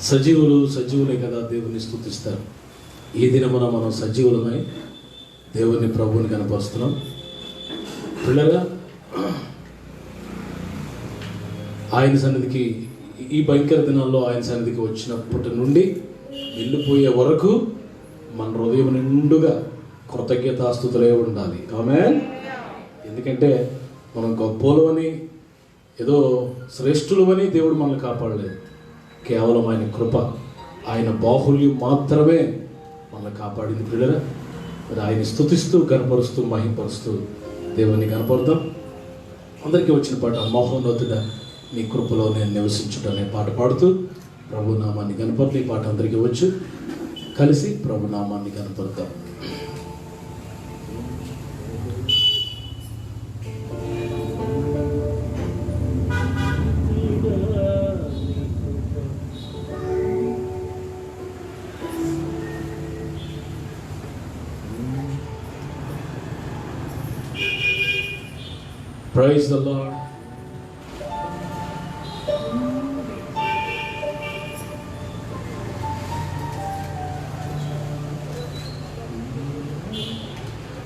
సజీవులే కదా దేవుని స్తుతిస్తారు. ఈ దినమున మనం సజీవులమై దేవుని ప్రభువుని కనపరుస్తున్నాం. పిల్లగా ఆయన సన్నిధికి ఈ భయంకర దినాల్లో ఆయన సన్నిధికి వచ్చినప్పటి నుండి వెళ్ళిపోయే వరకు మన హృదయం నిండుగా కృతజ్ఞతాస్తుతులే ఉండాలి. ఆమేన్. ఎందుకంటే మనం గొప్పలు అని ఏదో శ్రేష్ఠులు అని దేవుడు మనల్ని కాపాడలేదు. కేవలం ఆయన కృప, ఆయన బాహుల్యం మాత్రమే మనల్ని కాపాడింది. పిల్లరా, మరి ఆయన స్తుతిస్తూ కనపరుస్తూ మహింపరుస్తూ దేవుని కనపడతాం. అందరికీ వచ్చిన పాట మహోన్నతుడ నీ కృపలో నేను నివసించుట అనే పాట పాడుతూ ప్రభు నామాన్ని కనపడతాం. ఈ పాట అందరికీ వచ్చు, కలిసి ప్రభు నామాన్ని కనపడతాం. Praise the Lord.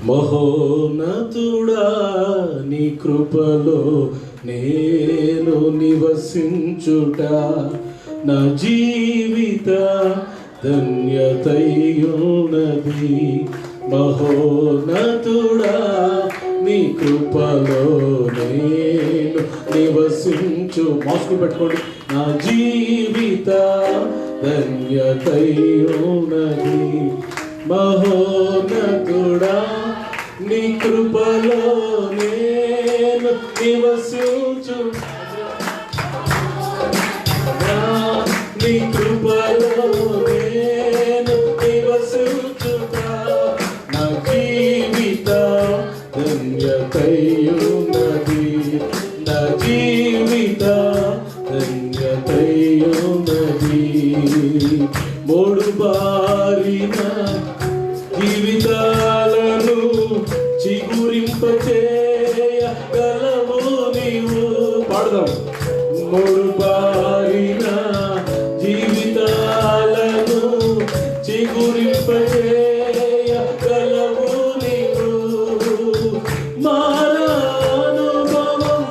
మహోన్నతుడా నీ కృపలో నేను నివసించుట నా జీవిత ధన్యతయున్నది. మహోన్నతుడా నీ కృపలో నేను నివసించు. మాస్కు పెట్టుకోండి. నా జీవిత ధన్యతయున్నది. మహోన్నతుడా నీ కృపలో నేను నివసించు. నీ కృపలో నేను నివసించుతా. నా జీవిత ధన్యతయున్నది. నా జీవిత ధన్యతయున్నది. మూడు బారిన జీవితాలను చిగురింపచేయగలవు నీవు. పాడదాం. మూడు బారిన జీవితాలను చిగురింపచేయగలవు నీవు. మారానుభవం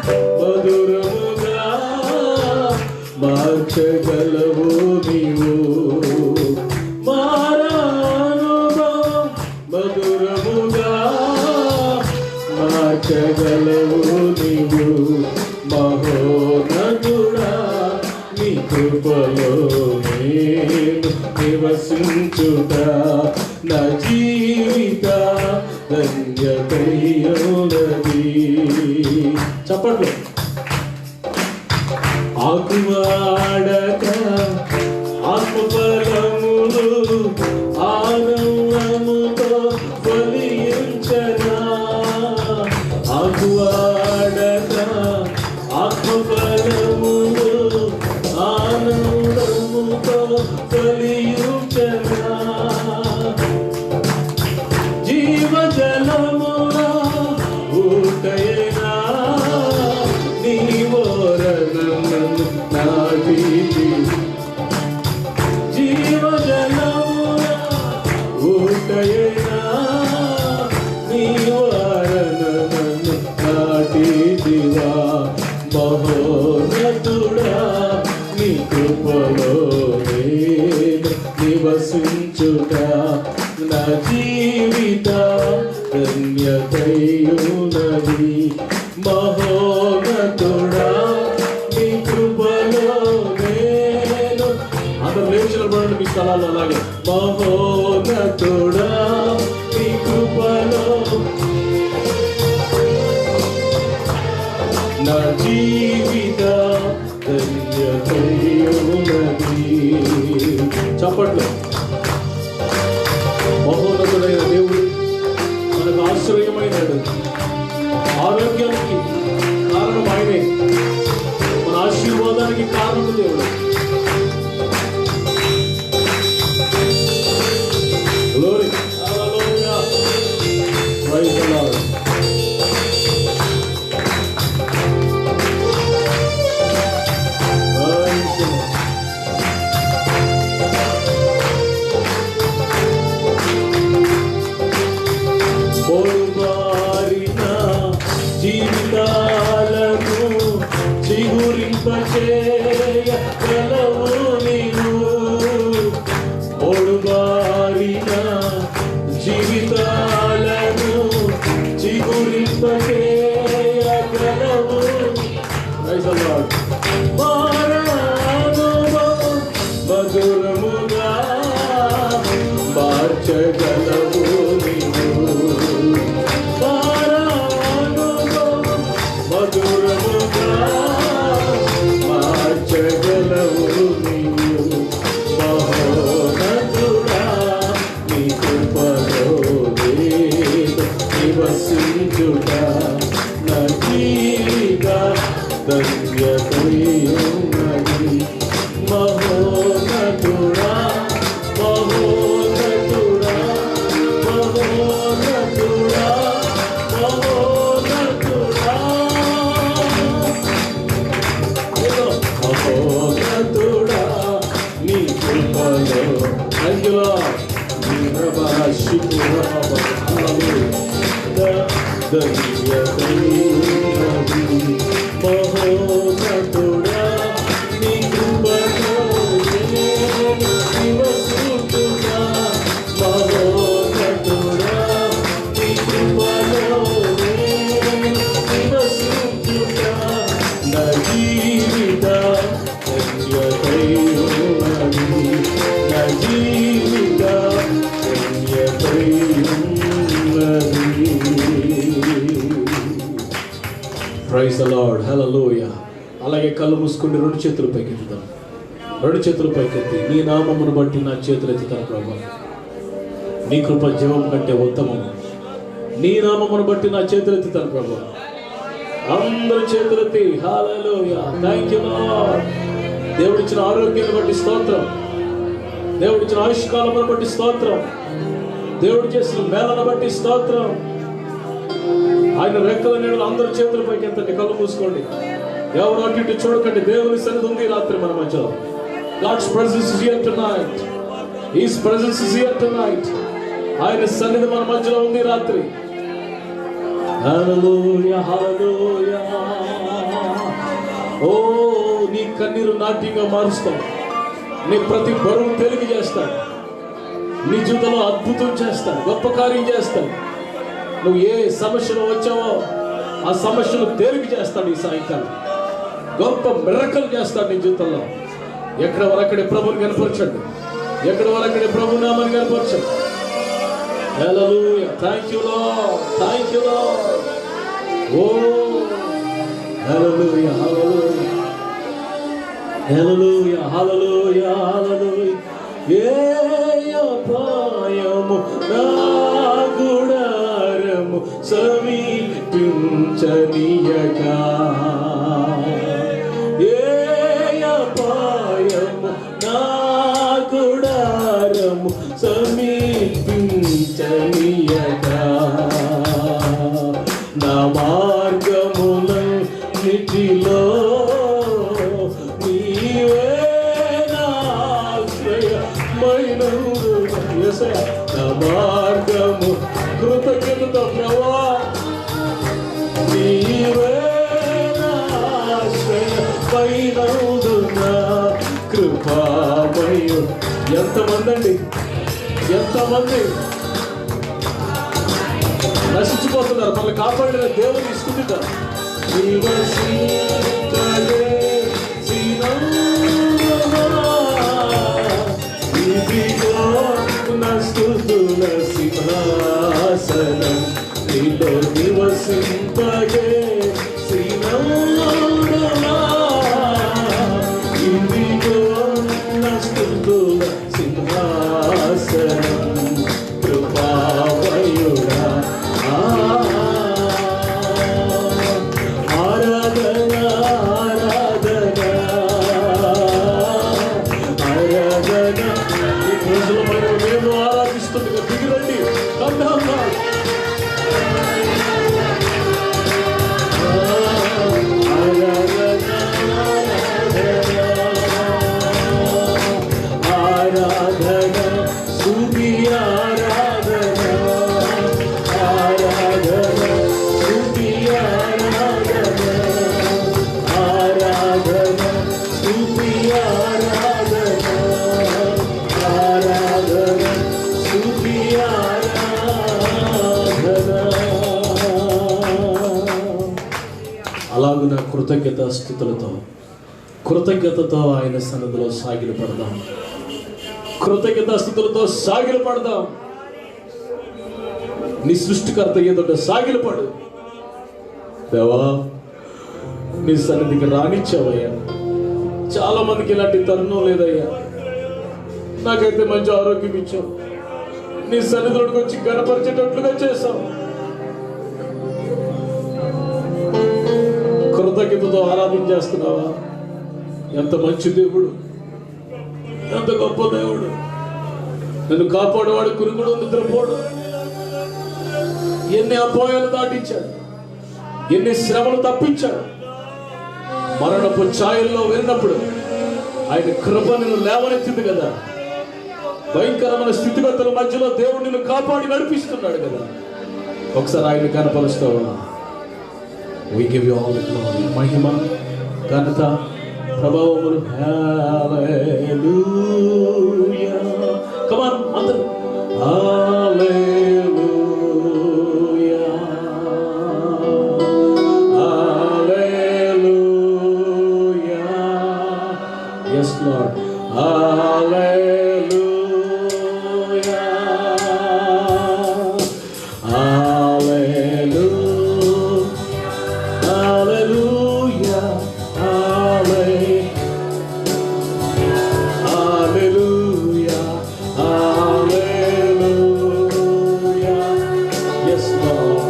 మధురముగా మార్చగలవు నీవు. మారానుభవం మధురముగా మార్చగలవు నీవు. మహోన్నతుడా నీ కృపలో నేను నివసించుట నా జీవిత ధన్యతయున్నది. చప్పట్లు. ఆకువాడక ఆత్మఫలములు ఆనందముతో ఫలించనా. ఆకువాడక ఆత్మఫలములు ఆనందముతో ఫలించనా. జీవజలముల ఊటైనా నీ ఓరణము నాటితి. జీవజలముల ఊటైనా నీ ఓరణము నాటితివా. మహోన్నతుడా నీ కృపలో నేను నివసించుట నా జీవిత ధన్యతయున్నది. మహోన్నతుడా నీ కృపలో నేను. అందరూ లేచిన పడండి మీ స్థలాల్లో. అలాగే మహోన్నతుడా నీ కృపలో నా జీవిత ధన్యతయున్నది. చప్పట్లు. మహోన్నతుడైన దేవుడు మనకు ఆశ్రయమైనాడు. ఆరోగ్యానికి కారణం ఆయనే. మన ఆశీర్వాదానికి కారణం దేవుడు. Glory. Hallelujah. Praise the Lord. Praise the Lord. చేయగలవు నీవు, ఒడుబారిన జీవితాలను చిగురింపచేయగలవు. మధురముగా మార్చగలవు నీవు, మధురముగా మార్చగలవు నీవు. మహోన్నతుడా నీ కృపలో నివసించుట నా జీవిత ధన్యతయున్నది. మహోన్నతుడా మహోన్నతుడా మహోన్నతుడా మహోన్నతుడా మహోన్నతుడా నీ కృపలో అందులో మహోన్నతుడా నీ కృపలో నివసించుట, మహోన్నతుడా నీ కృపలో నివసించుట నా జీవిత ధన్యతయున్నది, నా జీవిత ధన్యతయున్నది. ప్రైజ్ ది లార్డ్, హల్లెలూయా. అలాగే కళ్ళు మూసుకుని రెండు చేతులు పైకెత్తుదాం. రెండు చేతులు పైకెత్తి నీ నామమును బట్టి నా చేతులు ఎత్తుతాను ప్రభా, నీ కృప జీవం కంటే ఉత్తమము. నీ నామమును బట్టి నా చేతులు ఎత్తుతాను ప్రభా. అందరూ చేతులెత్తి హల్లెలూయా. Thank you lord. దేవుడిచ్చిన ఆరోగ్యాన్ని బట్టి స్తోత్రం, దేవుడిచ్చిన ఆయుష్కాలమును బట్టి స్తోత్రం, దేవుడు చేసిన మేళను బట్టి స్తోత్రం. ఆయన రెక్కల నీడలు అందరూ చేతుల పైకి ఎత్తండి, కళ్ళు మూసుకోండి, ఎవరు అటు ఇటు చూడకండి. దేవుని సన్నిధి ఉంది రాత్రి మన మధ్యలో. God's presence is here tonight. His presence is here tonight. ఆయన సన్నిధి మన మధ్యలో ఉంది రాత్రి. హల్లెలూయా హల్లెలూయా. ఓ నీ కన్నీరు నాట్యంగా మారుస్తాడు, నీ ప్రతి బరువు తేలిక చేస్తాడు, నీ జీవితంలో అద్భుతం చేస్తాడు, గొప్ప కార్యం చేస్తాడు. నువ్వు ఏ సమస్యలో వచ్చావో ఆ సమస్యను తేలిక చేస్తాడు. ఈ సాయంకాలం గొప్ప మిరకలు చేస్తాడు నీ జీవితంలో. ఎక్కడ వరకడే ప్రభుని కనపరచండి, ఎక్కడ వరకడే ప్రభు నామని కనపరచండి. Hallelujah. Thank you Lord, thank you Lord. Oh hallelujah hallelujah hallelujah hallelujah hallelujah. ఏ అపాయము నా గుడారము సమీపించనీయక, ఏ అపాయము నా గుడారము సమీపించనీయక, నా మార్గములన్నిటిలో నీవే నాశ్రయమైనవు. నా మార్గము కృతజ్ఞత ప్రభా, నీవే నాశ్రయమైనవు నా కృపామయు. ఎంతమంది అండి, ఎంతమంది నశించిపోతున్నారు, మళ్ళీ కాపాడిన దేవుని ఇస్తుంటారు. స్తుతుల సింహాసనం నీలో నివసింపగే శ్రీనందునా, ఇదిగో నా స్తుతుల సింహాసనం కృపామయుడా. ఆరాధన ఆరాధన ఆరాధన. ఈ రోజులో మనం మేము ఆరాధిస్తుండగా దిగిరండి. కృతజ్ఞతతో ఆయన సన్నిధిలో సాగిలు పడదాం. కృతజ్ఞతాస్తుతులతో సాగిలు పడదాం. నీ సృష్టికర్త ఎదుట సాగిలు పడు. దేవా, నీ సన్నిధికి రానిచ్చావయ్యా. చాలా మందికి ఇలాంటి తరుణం లేదయ్యా. నాకైతే మంచి ఆరోగ్యం ఇచ్చావు. నీ సన్నిధిలోకి వచ్చి గణపరిచేటట్లుగా చేశావు. కృతజ్ఞతతో ఆరాధించేస్తున్నావా? ఎంత మంచి దేవుడు, ఎంత గొప్ప దేవుడు. నన్ను కాపాడేవాడు కురుగుడు నిద్రపోడు. ఎన్ని అపాయాలు దాటించాడు, ఎన్ని శ్రమలు తప్పించాడు. మరణపు ఛాయల్లో వెళ్ళినప్పుడు ఆయన కృప నిన్ను లేవనెత్తింది కదా. భయంకరమైన స్థితిగతుల మధ్యలో దేవుడు నిన్ను కాపాడి నడిపిస్తున్నాడు కదా. ఒకసారి ఆయన కనపరుస్తావా? We give you all the glory, మహిమ, ఘనత, ప్రభావములు. హల్లెలూయా. Come on, అందరూ హల్లెలూయా, హల్లెలూయా. Yes Lord, hallelujah, hallelujah, hallelujah, hallelujah, hallelujah. Yes Lord.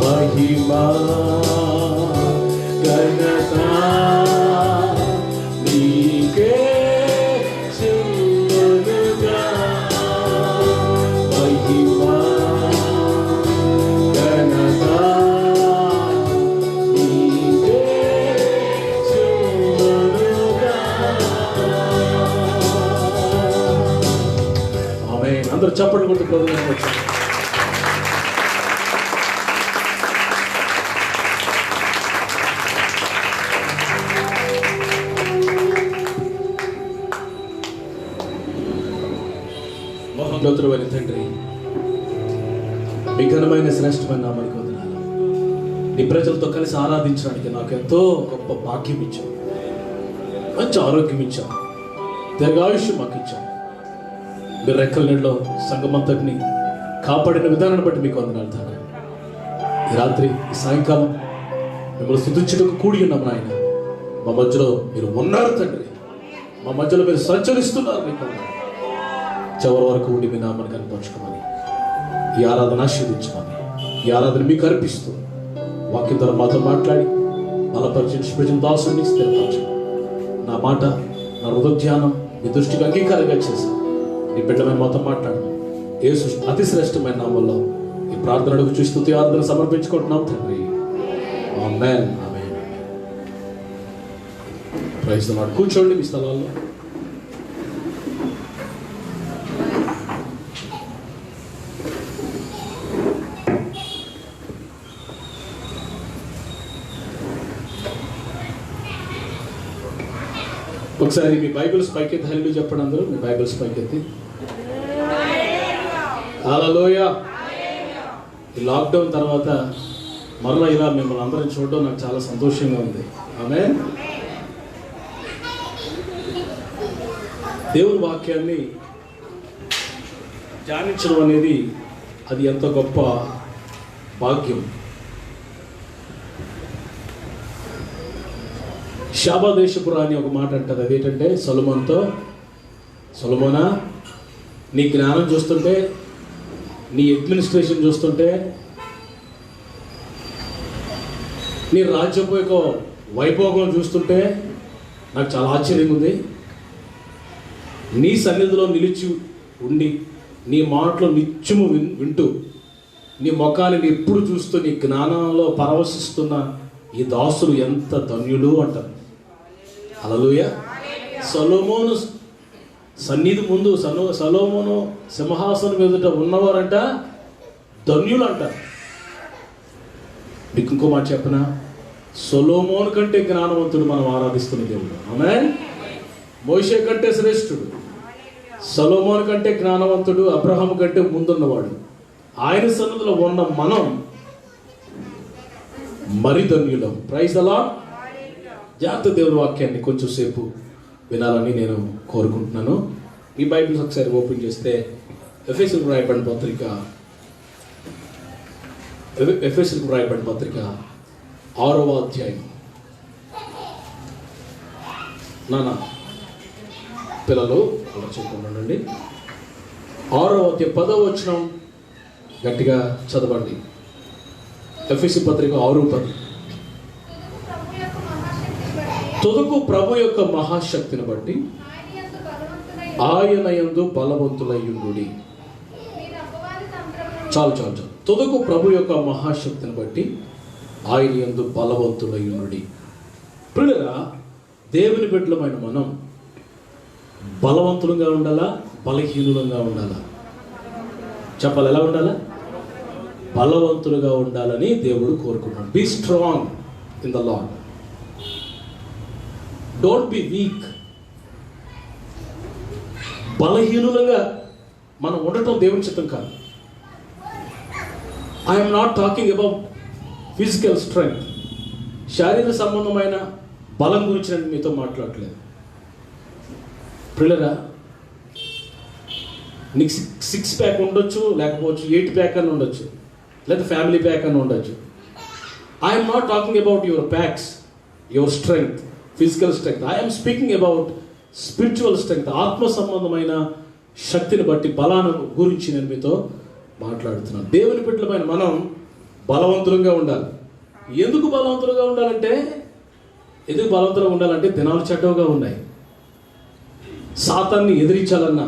మహిమా ఘనత నీకే చెల్లునుగా. మహిమా ఘనత నీకే చెల్లునుగా. ఆమేన్. అందరూ చప్పట్లు కొట్టి ప్రభువుని మహోన్నతుడైన తండ్రి, మీ ఘనమైన శ్రేష్టమైన నామానికి వందనాలు. నీ ప్రజలతో కలిసి ఆరాధించడానికి నాకు ఎంతో గొప్ప భాగ్యం ఇచ్చావు. మంచి ఆరోగ్యం ఇచ్చావు. దీర్ఘాయుష్యం మాకు ఇచ్చావు. మీరు రెక్కల నీళ్ళలో సంఘమంతటిని కాపాడిన విధానాన్ని బట్టి మీకు వందనాలు తండ్రి. ఈ రాత్రి, ఈ సాయంకాలం మిమ్మల్ని స్తుతించుటకు కూడి ఉన్నాం నాయన. మా మధ్యలో మీరు ఉన్నారు తండ్రి. మా మధ్యలో మీరు సంచరిస్తున్నారు. మీకు చివరి వరకు ఉండి మీ నామాన్ని కనపరచుకోమని, ఈ ఆరాధన ఆశీర్వదించమని, ఈ ఆరాధన మీకు అర్పిస్తూ వాక్యం ద్వారా మాతో మాట్లాడి బలపరిచిన దాసుని స్థిరపరచండి. నా మాట, నా హృదయ ధ్యానం మీ దృష్టికి అంగీకారంగా చేశాను. నీ బిడ్డమైన మాతో మాట్లాడను. యేసు అతి శ్రేష్టమైన నామంలో ఈ ప్రార్థన అడుగు చూస్తూ ఆరాధన సమర్పించుకుంటున్నాం తండ్రి. Amen, amen. Praise the Lord. కూర్చోండి మీ స్థలాల్లో. ఒకసారి మీ బైబిల్స్ పైకెత్తి హల్లెలూయా చెప్పండి. అందరూ మీ బైబిల్స్ పైకెత్తి హల్లెలూయా. ఈ లాక్డౌన్ తర్వాత మరలా ఇలా మిమ్మల్ని అందరం చూడడం నాకు చాలా సంతోషంగా ఉంది. ఆమేన్. దేవుని వాక్యాన్ని ధ్యానించడం అనేది అది ఎంతో గొప్ప భాగ్యం. శాబాదేశపురా అని ఒక మాట అంటారు. అదేంటంటే సొలొమోన్తో, సొలొమోనా, నీ జ్ఞానం చూస్తుంటే, నీ అడ్మినిస్ట్రేషన్ చూస్తుంటే, నీ రాజ్యపు యొక్క వైభోగం చూస్తుంటే నాకు చాలా ఆశ్చర్యంగా ఉంది. నీ సన్నిధిలో నిలిచి ఉండి నీ మాటలు నిత్యము వింటూ నీ ముఖాన్ని ఎప్పుడు చూస్తూ నీ జ్ఞానంలో పరవశిస్తున్న ఈ దాసులు ఎంత ధన్యులు అంటారు. హల్లెలూయా. సొలొమోను సన్నిధి ముందు సొలొమోను సింహాసనం ఎదుట ఉన్నవారంట ధన్యులు అంటారు. మీకు ఇంకో మాట చెప్పనా, సొలొమోను కంటే జ్ఞానవంతుడు మనం ఆరాధిస్తున్న దేవుడు. ఆమేన్. మోషే కంటే శ్రేష్ఠుడు, సొలొమోను కంటే జ్ఞానవంతుడు, అబ్రహాము కంటే ముందున్నవాడు. ఆయన సన్నిధిలో ఉన్న మనం మరి ధన్యులం. Praise the lord. జాగ్రత్త దేవుని వాక్యాన్ని కొంచెం సేపు వినాలని నేను కోరుకుంటున్నాను. ఈ బైబిల్స్ ఒకసారి ఓపెన్ చేస్తే ఎఫెసీయులకు రాయబడిన పత్రిక 6వ అధ్యాయం. నాన్న పిల్లలు అలా చెప్పుకుంటానండి. 6వ అధ్యాయం 10వ వచనం గట్టిగా చదవండి. ఎఫెసీ పత్రిక 6:10. తుదకు ప్రభు యొక్క మహాశక్తిని బట్టి ఆయన యందు బలవంతులయ్యుండుడి. చాలు. తుదకు ప్రభు యొక్క మహాశక్తిని బట్టి ఆయన యందు బలవంతులయ్యుండుడి. ప్రియులారా, దేవుని బిడ్డలమైన మనం బలవంతులుగా ఉండాలా, బలహీనులుగా ఉండాలా? చెప్పాలి. ఎలా ఉండాలా? బలవంతులుగా ఉండాలని దేవుడు కోరుకుంటున్నాడు. Be strong in the Lord. Don't be weak. బలహీనులుగా మనం ఉండటం దేవుని చిత్తం కాదు. I'm not talking about physical strength, శారీరక సంబంధమైన బలం గురించి నేను మీతో మాట్లాడట్లేదు. పిల్లరా, నీకు 6 ప్యాక్ ఉండొచ్చు, లేకపోవచ్చు 8 ప్యాక్ అని ఉండొచ్చు, లేదా ఫ్యామిలీ ప్యాక్ అని ఉండొచ్చు. I'm not talking about your packs, your strength, physical strength. I'm speaking about spiritual strength, ఆత్మ సంబంధమైన శక్తిని బట్టి బలాన్ని గురించి నేను మీతో మాట్లాడుతున్నాను. దేవుని బిడ్డలమైన మనం బలవంతులుగా ఉండాలి. ఎందుకు బలవంతులుగా ఉండాలంటే, దినాలు చెడ్డగా ఉన్నాయి. సాతాన్ని ఎదిరించాలన్నా,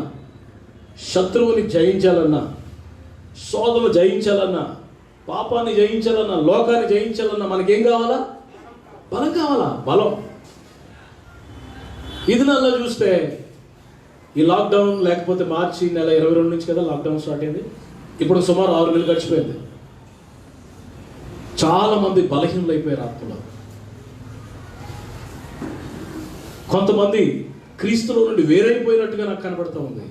శత్రువుని జయించాలన్నా, శోధన జయించాలన్నా, పాపాన్ని జయించాలన్నా, లోకాన్ని జయించాలన్నా మనకేం కావాలా? బలం కావాలా? బలం. ఇది నెలలో చూస్తే ఈ లాక్డౌన్, లేకపోతే మార్చి నెల 22 నుంచి కదా లాక్డౌన్ స్టార్ట్ అయింది. ఇప్పుడు సుమారు 6 నెలలు గడిచిపోయింది. చాలా మంది బలహీనులు అయిపోయారు ఆత్మలో. కొంతమంది క్రీస్తులో నుండి వేరైపోయినట్టుగా నాకు కనబడుతూ ఉంది.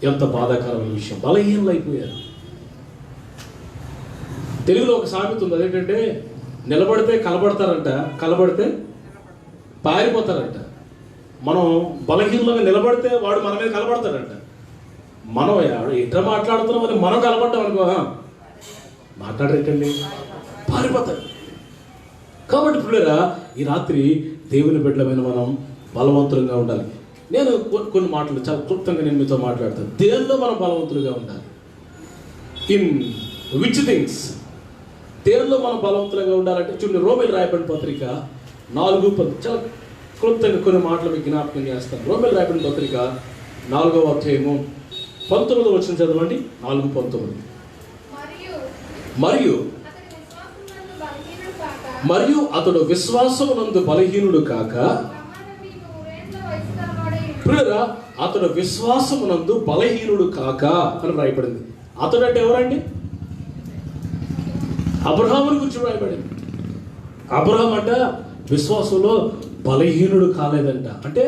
ఎంత బాధాకరమైన విషయం. బలహీనులు అయిపోయారు. తెలుగులో ఒక సామెత ఉంది, అదేంటంటే నిలబడితే కలబడతారంట, కలబడితే పారిపోతారంట. మనం బలహీనంగా నిలబడితే వాడు మన మీద కలబడతాడంట. మనం ఎట్లా మాట్లాడుతున్నాం అని మనం కలబడ్డాం అనుకో, మాట్లాడరేటండి, పారిపోతాడు. కాబట్టి పిల్లరా, ఈ రాత్రి దేవుని బిడ్డలమైన మనం బలవంతులుగా ఉండాలి. నేను కొన్ని మాటలు చాలా క్లుప్తంగా నేను మీతో మాట్లాడతాను. దేనిలో మనం బలవంతులుగా ఉండాలి? In which things? దేనిలో మనం బలవంతులుగా ఉండాలంటే చూడండి, రోమీయులకు రాయబడిన పత్రిక 4:10. చాలా క్లుప్తంగా కొన్ని మాటలు మీకు జ్ఞాపకం చేస్తాను. రోమీయులకు రాయబడిన పత్రిక 4వ అధ్యాయము 19వ వచనం చదవండి. 4:19. మరియు అతడు విశ్వాసమునందు బలహీనుడు కాక, ప్రియులారా, అతడు విశ్వాసమునందు బలహీనుడు కాక అని రాయబడింది. అతడు అంటే ఎవరండి? అబ్రహాముని గురించి రాయబడింది. అబ్రహాం అంట విశ్వాసంలో బలహీనుడు కాలేదంట, అంటే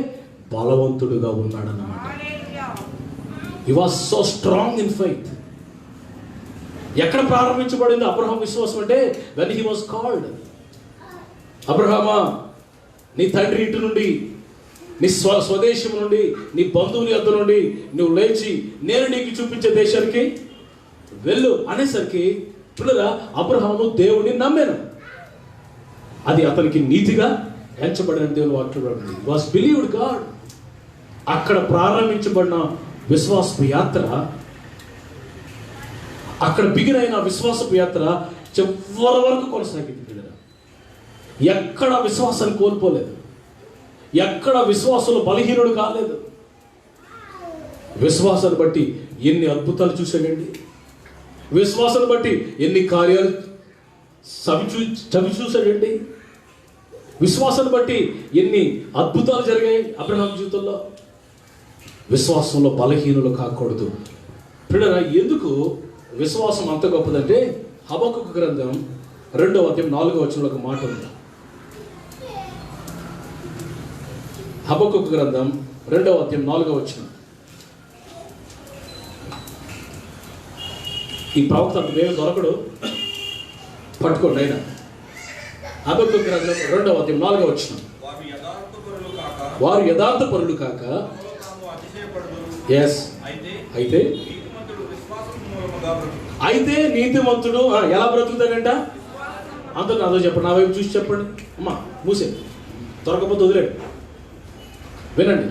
బలవంతుడుగా ఉన్నాడన్నమాట. He was so strong in faith. ఎక్కడ ప్రారంభించబడింది అబ్రహాం విశ్వాసం అంటే? When he was called. అబ్రహామా, నీ తండ్రి ఇంటి నుండి, నీ స్వదేశం నుండి, నీ బంధువుల యొద్ద నుండి నువ్వు లేచి నేను నీకు చూపించే దేశానికి వెళ్ళు అనేసరికి పిల్లరా, అబ్రహాము దేవుడిని నమ్మాను. అది అతనికి నీతిగా ఎంచబడిన దేవుని వాక్యం. Was believed God. అక్కడ ప్రారంభించబడిన విశ్వాసపు యాత్ర, అక్కడ బిగిన్ అయిన విశ్వాసపు యాత్ర చివరి వరకు కొనసాగింది. పిల్లరా, ఎక్కడ విశ్వాసాన్ని కోల్పోలేదు, ఎక్కడ విశ్వాసంలో బలహీనుడు కాలేదు. విశ్వాసాన్ని బట్టి ఎన్ని అద్భుతాలు చూశాడండి. విశ్వాసాన్ని బట్టి ఎన్ని కార్యాలు చవి చూశాడండి. విశ్వాసాన్ని బట్టి ఎన్ని అద్భుతాలు జరిగాయి అబ్రహాం జీవితంలో. విశ్వాసంలో బలహీనులు కాకూడదు. పిల్లరా, ఎందుకు విశ్వాసం అంత గొప్పదంటే హబక్కూకు గ్రంథం 2వ అధ్యాయం 4వ వచనంలో ఒక మాట ఉంది. హబక్కూకు గ్రంథం 2వ అధ్యాయం 4వ వచనం. ఈ ప్రవక్త అంత వేగం దొరకడు, పట్టుకోండి ఆయన. హబక్కూకు గ్రంథం 2వ అధ్యాయం 4వ వచనం. వారు యథార్థ పరులు కాక అయితే నీతిమంతుడు ఎలా బ్రతుకుతాడంట? అంత నాదో చెప్పండి, నా వైపు చూసి చెప్పండి. అమ్మా మూసే, దొరకపోతే వదిలేడు. వినండి,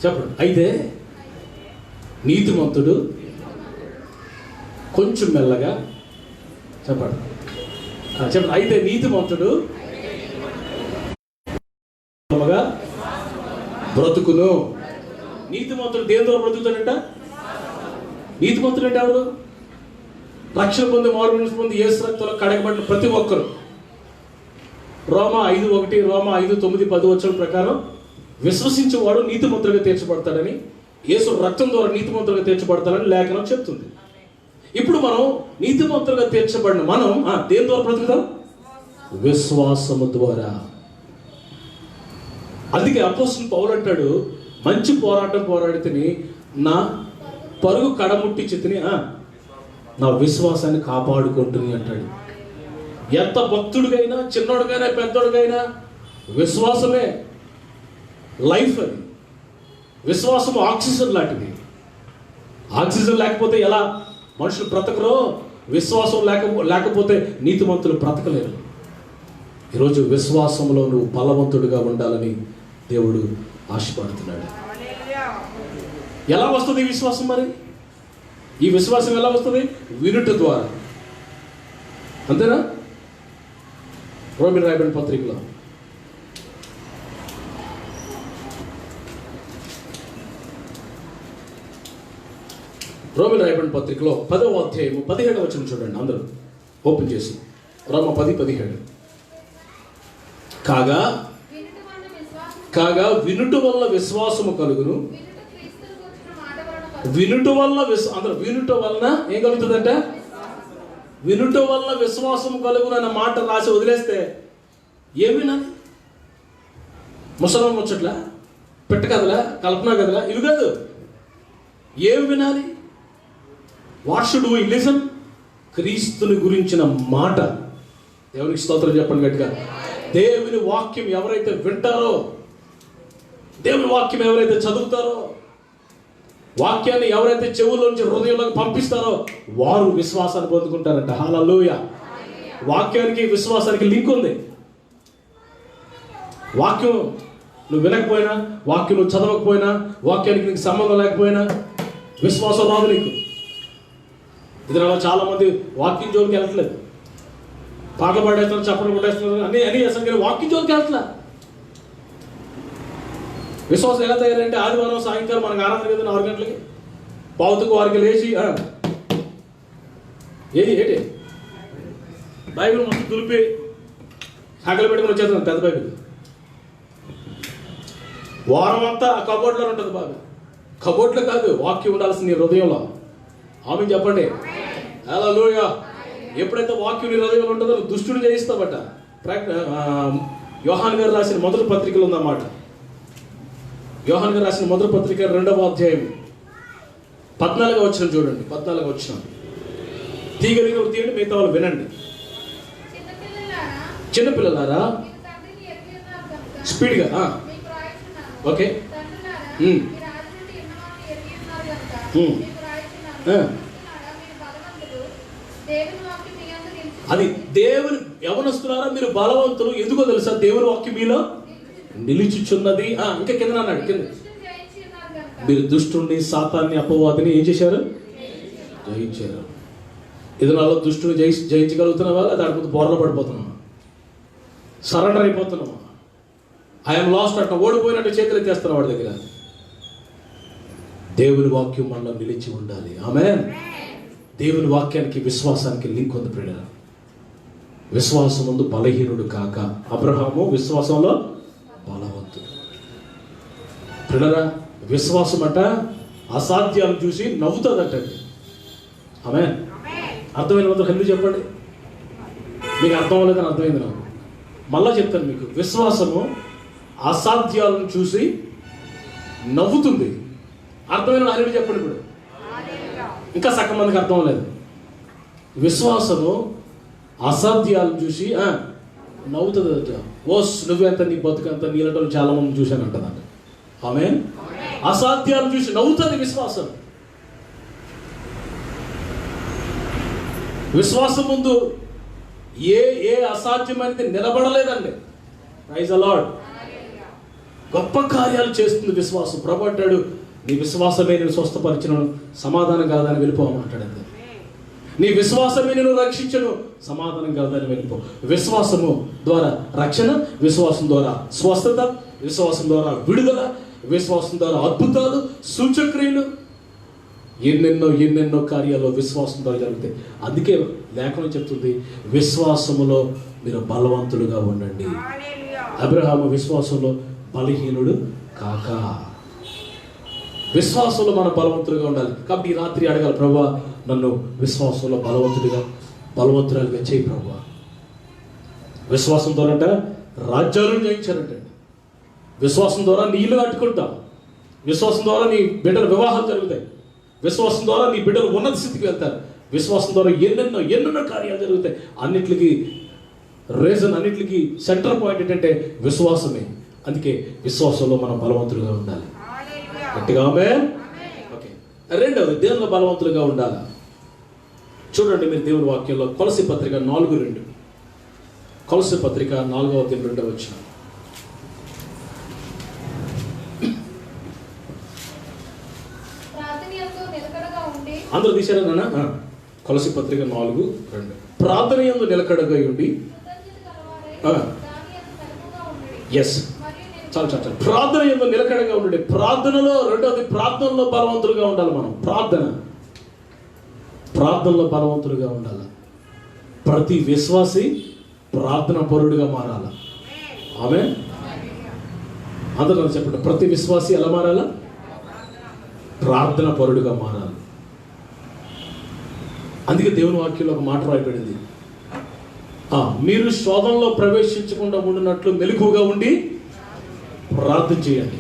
చెప్పండి. అయితే నీతిమంతుడు కొంచెం మెల్లగా చెప్పండి. చెప్పండి. అయితే నీతిమంతుడు బ్రతుకును. నీతిమంతుడు దేని ద్వారా బ్రతుకుతాడంట? నీతిమంతుడు అంటే ఎవరు? రక్షణ పొంది, మారుమనసు పొంది, యేసు రక్తంలో కడగబడిన ప్రతి ఒక్కరు. రోమా 5:1, రోమా 5:9, 10 వచనం ప్రకారం విశ్వసించేవాడు నీతిమంతులుగా తీర్చబడతాడని, యేసు రక్తం ద్వారా నీతిమంతులుగా తీర్చబడతాడని లేఖనం చెప్తుంది. ఇప్పుడు మనం నీతిమంతులుగా తీర్చబడిన మనం దేని ద్వారా బ్రతుకుతాం? విశ్వాసము ద్వారా. అందుకే అపోస్తలుడు పౌలు అంటాడు, మంచి పోరాటం పోరాడితిని, నా పరుగు కడముట్టించితిని, నా విశ్వాసాన్ని కాపాడుకుంటుంది అంటాడు. ఎంత భక్తుడికైనా, చిన్నోడికైనా, పెద్దోడికైనా విశ్వాసమే లైఫ్. అది విశ్వాసం ఆక్సిజన్ లాంటిది. ఆక్సిజన్ లేకపోతే ఎలా మనుషులు బ్రతకరో, విశ్వాసం లేకపోతే నీతిమంతులు బ్రతకలేరు. ఈరోజు విశ్వాసంలో నువ్వు బలవంతుడిగా ఉండాలని దేవుడు ఆశపడుతున్నాడు. ఎలా వస్తుంది ఈ విశ్వాసం? మరి ఈ విశ్వాసం ఎలా వస్తుంది? వినుట ద్వారా. అంతేనా? రోమీయులకు రాయబడిన పత్రికలో రోమీయులకు రాయబడిన పత్రికలో 10వ అధ్యాయం 17వ వచనం చూడండి. అందరూ ఓపెన్ చేసి. రోమ 10:17. కాగా వినుట వల్ల విశ్వాసము కలుగును. వినుట వల్ల అందరూ వినుట వలన ఏం కలుగుతుందంట? వినుట వల్ల విశ్వాసము కలుగును అన్న మాట రాసి వదిలేస్తే ఏం వినాలి? ముసలం ముచ్చట్లా, పెట్ట కదలా, కల్పన కదలా, ఇవి కాదు. ఏం వినాలి? What should we listen? క్రీస్తుని గురించిన మాట. దేవునికి స్తోత్రం చెప్పండి గట్టిగా. దేవుని వాక్యం ఎవరైతే వింటారో, దేవుని వాక్యం ఎవరైతే చదువుతారో, వాక్యాన్ని ఎవరైతే చెవుల్లోంచి హృదయంలోకి పంపిస్తారో వారు విశ్వాసాన్ని పొందుకుంటారంట. హల్లెలూయా. వాక్యానికి విశ్వాసానికి లింక్ ఉంది. వాక్యం నువ్వు వినకపోయినా, వాక్యం నువ్వు చదవకపోయినా, వాక్యానికి నీకు సంబంధం లేకపోయినా విశ్వాసం రాదు నీకు. ఇది చాలా మంది వాక్యం జోలికి వెళ్ళట్లేదు. పాటలు పాడేస్తున్నారు, చప్పట్లు కొట్టేస్తున్నారు, అన్ని అసలు వాక్యం జోలికి వెళ్ళట్లా. విశ్వాసం ఎలా తయారంటే ఆదివారం సాయంకాలం మనకు ఆరాధన కదా 6 గంటలకి, పావుతుకు వారికి లేచి ఏంటి బైబిల్ మొత్తం దులిపి సగలు పెట్టుకుని వచ్చేస్తాను. పెద్ద బైబిల్ వారం అంతా ఆ కబోర్డ్లో ఉంటుంది. బాగా కబోర్డ్లో కాదు, వాక్యం ఉండాల్సిన నీ హృదయంలో. ఆమె చెప్పండి. హల్లెలూయా. ఎప్పుడైతే వాక్యం నీ హృదయంలో ఉంటుందో దుష్టుని జయిస్తావట. యోహాను గారు రాసిన మొదటి పత్రికలు ఉందన్నమాట. యోహాను గారు రాసిన మొదటి పత్రిక 2వ అధ్యాయం 14వ వచనం చూడండి. 14వ వచనం తీగలిగిన తీయండి, మిగతా వాళ్ళు వినండి. చిన్నపిల్లలారా, స్పీడ్గా ఓకే. అది దేవుని యవనస్తులారా మీరు బలవంతులు. ఎందుకో తెలుసా? దేవుని వాక్యం మీలో నిలిచిచున్నది. ఇంకా కింద అన్నాడు, కింద మీరు దుష్టుని, సాతాన్ని, అపవాదిని ఏం చేశారు? జయించారు. ఇది నాలో దుష్టుని జయించగలుగుతున్నావా? లేదా అడుగుతూ బోర్లో పడిపోతున్నావా? సరెండర్ అయిపోతున్నావా? ఐఎమ్ లాస్ట్ అంట, ఓడిపోయినట్టు చేతులు ఎత్తేస్తున్నావు వాడి దగ్గర. దేవుని వాక్యం మనలో నిలిచి ఉండాలి. ఆమేన్. దేవుని వాక్యానికి విశ్వాసానికి లింక్ ఉంది ప్రియులారా. విశ్వాసం ముందు బలహీనుడు కాక అబ్రహాము విశ్వాసంలో బలవంతుడు. ప్రియులారా, విశ్వాసం అంట అసాధ్యాలు చూసి నవ్వుతుందటండి. ఆమేన్. అర్థమైన మాత్రం హెల్లు చెప్పండి. మీకు అర్థం అవ్వలేదని అర్థమైంది నాకు. మళ్ళా చెప్తాను మీకు. విశ్వాసము అసాధ్యాలను చూసి నవ్వుతుంది. అర్థమైన హెల్లు చెప్పండి. ఇప్పుడు ఇంకా సగం మందికి అర్థం అవ్వలేదు. విశ్వాసము అసాధ్యాలను చూసి నవ్వుతుంది. ఓస్ నువ్వెంత, నీ బతుకంత, నీళ్ళటోళ్ళు చాలా మంది చూశాను అంటదంట. ఆమేన్. అసాధ్యాలను చూసి నవ్వుతుంది విశ్వాసం. విశ్వాసం ముందు ఏ అసాధ్యమైనది నిలబడలేదండి. Praise the lord. గొప్ప కార్యాలు చేస్తుంది విశ్వాసం. ప్రభు అంటాడు, నీ విశ్వాసమే నేను స్వస్థపరిచినను, సమాధానం కాదని వెళ్ళిపోమంటాడు. నీ విశ్వాసమే నేను రక్షించను, సమాధానం కాదని వెళ్ళిపో. విశ్వాసము ద్వారా రక్షణ, విశ్వాసం ద్వారా స్వస్థత, విశ్వాసం ద్వారా విడుదల, విశ్వాసం ద్వారా అద్భుతాలు, సూచక్రియలు, ఎన్నెన్నో కార్యాలు విశ్వాసం ద్వారా జరుగుతాయి. అందుకే లేఖనం చెప్తుంది, విశ్వాసములో మీరు బలవంతులుగా ఉండండి. అబ్రహాము విశ్వాసంలో బలహీనుడు కాక. విశ్వాసంలో మనం బలవంతులుగా ఉండాలి. కాబట్టి ఈ రాత్రి అడగాలి, ప్రభువా నన్ను విశ్వాసంలో బలవంతురాలుగా చేయి ప్రభువా. విశ్వాసం ద్వారా రాజ్యాలను జయించారంటే, విశ్వాసం ద్వారా నీ ఇల్లు కట్టుకుంటాం, విశ్వాసం ద్వారా నీ బిడ్డల వివాహాలు జరుగుతాయి, విశ్వాసం ద్వారా నీ బిడ్డలు ఉన్నత స్థితికి వెళ్తారు, విశ్వాసం ద్వారా ఎన్నెన్నో కార్యాలు జరుగుతాయి. అన్నిటికీ రీజన్, అన్నిటికీ సెంటర్ పాయింట్ ఏంటంటే విశ్వాసమే. అందుకే విశ్వాసంలో మనం బలవంతులుగా ఉండాలి. గట్టిగా ఆమేన్. ఓకే. రెండవది, దేవునిలో బలవంతులుగా ఉండాలి. చూడండి మీరు దేవుని వాక్యంలో కొలస్సీ పత్రిక 4:2. కొలస్సీ పత్రిక 4:2. అందరూ తీశారా నాన్న? కొలస్సీ పత్రిక 4:2. ప్రార్థన యందు నిలకడగా ఉండి. ఎస్, చాలు. ప్రార్థన యందు నిలకడగా ఉండండి. ప్రార్థనలో రెండవది, ప్రార్థనలో బలవంతులుగా ఉండాలి. మనం ప్రార్థనలో బలవంతులుగా ఉండాలి. ప్రతి విశ్వాసి ప్రార్థన పరుడుగా మారాలి. ఆమేన్. అందరూ చెప్పండి, ప్రతి విశ్వాసి ఎలా మారాలా? ప్రార్థన పరుడుగా మారాలి. అందుకే దేవుని వాక్యంలో ఒక మాట రాయబడింది, మీరు శోధనలో ప్రవేశించకుండా ఉండినట్లు మెలకువగా ఉండి ప్రార్థన చేయండి.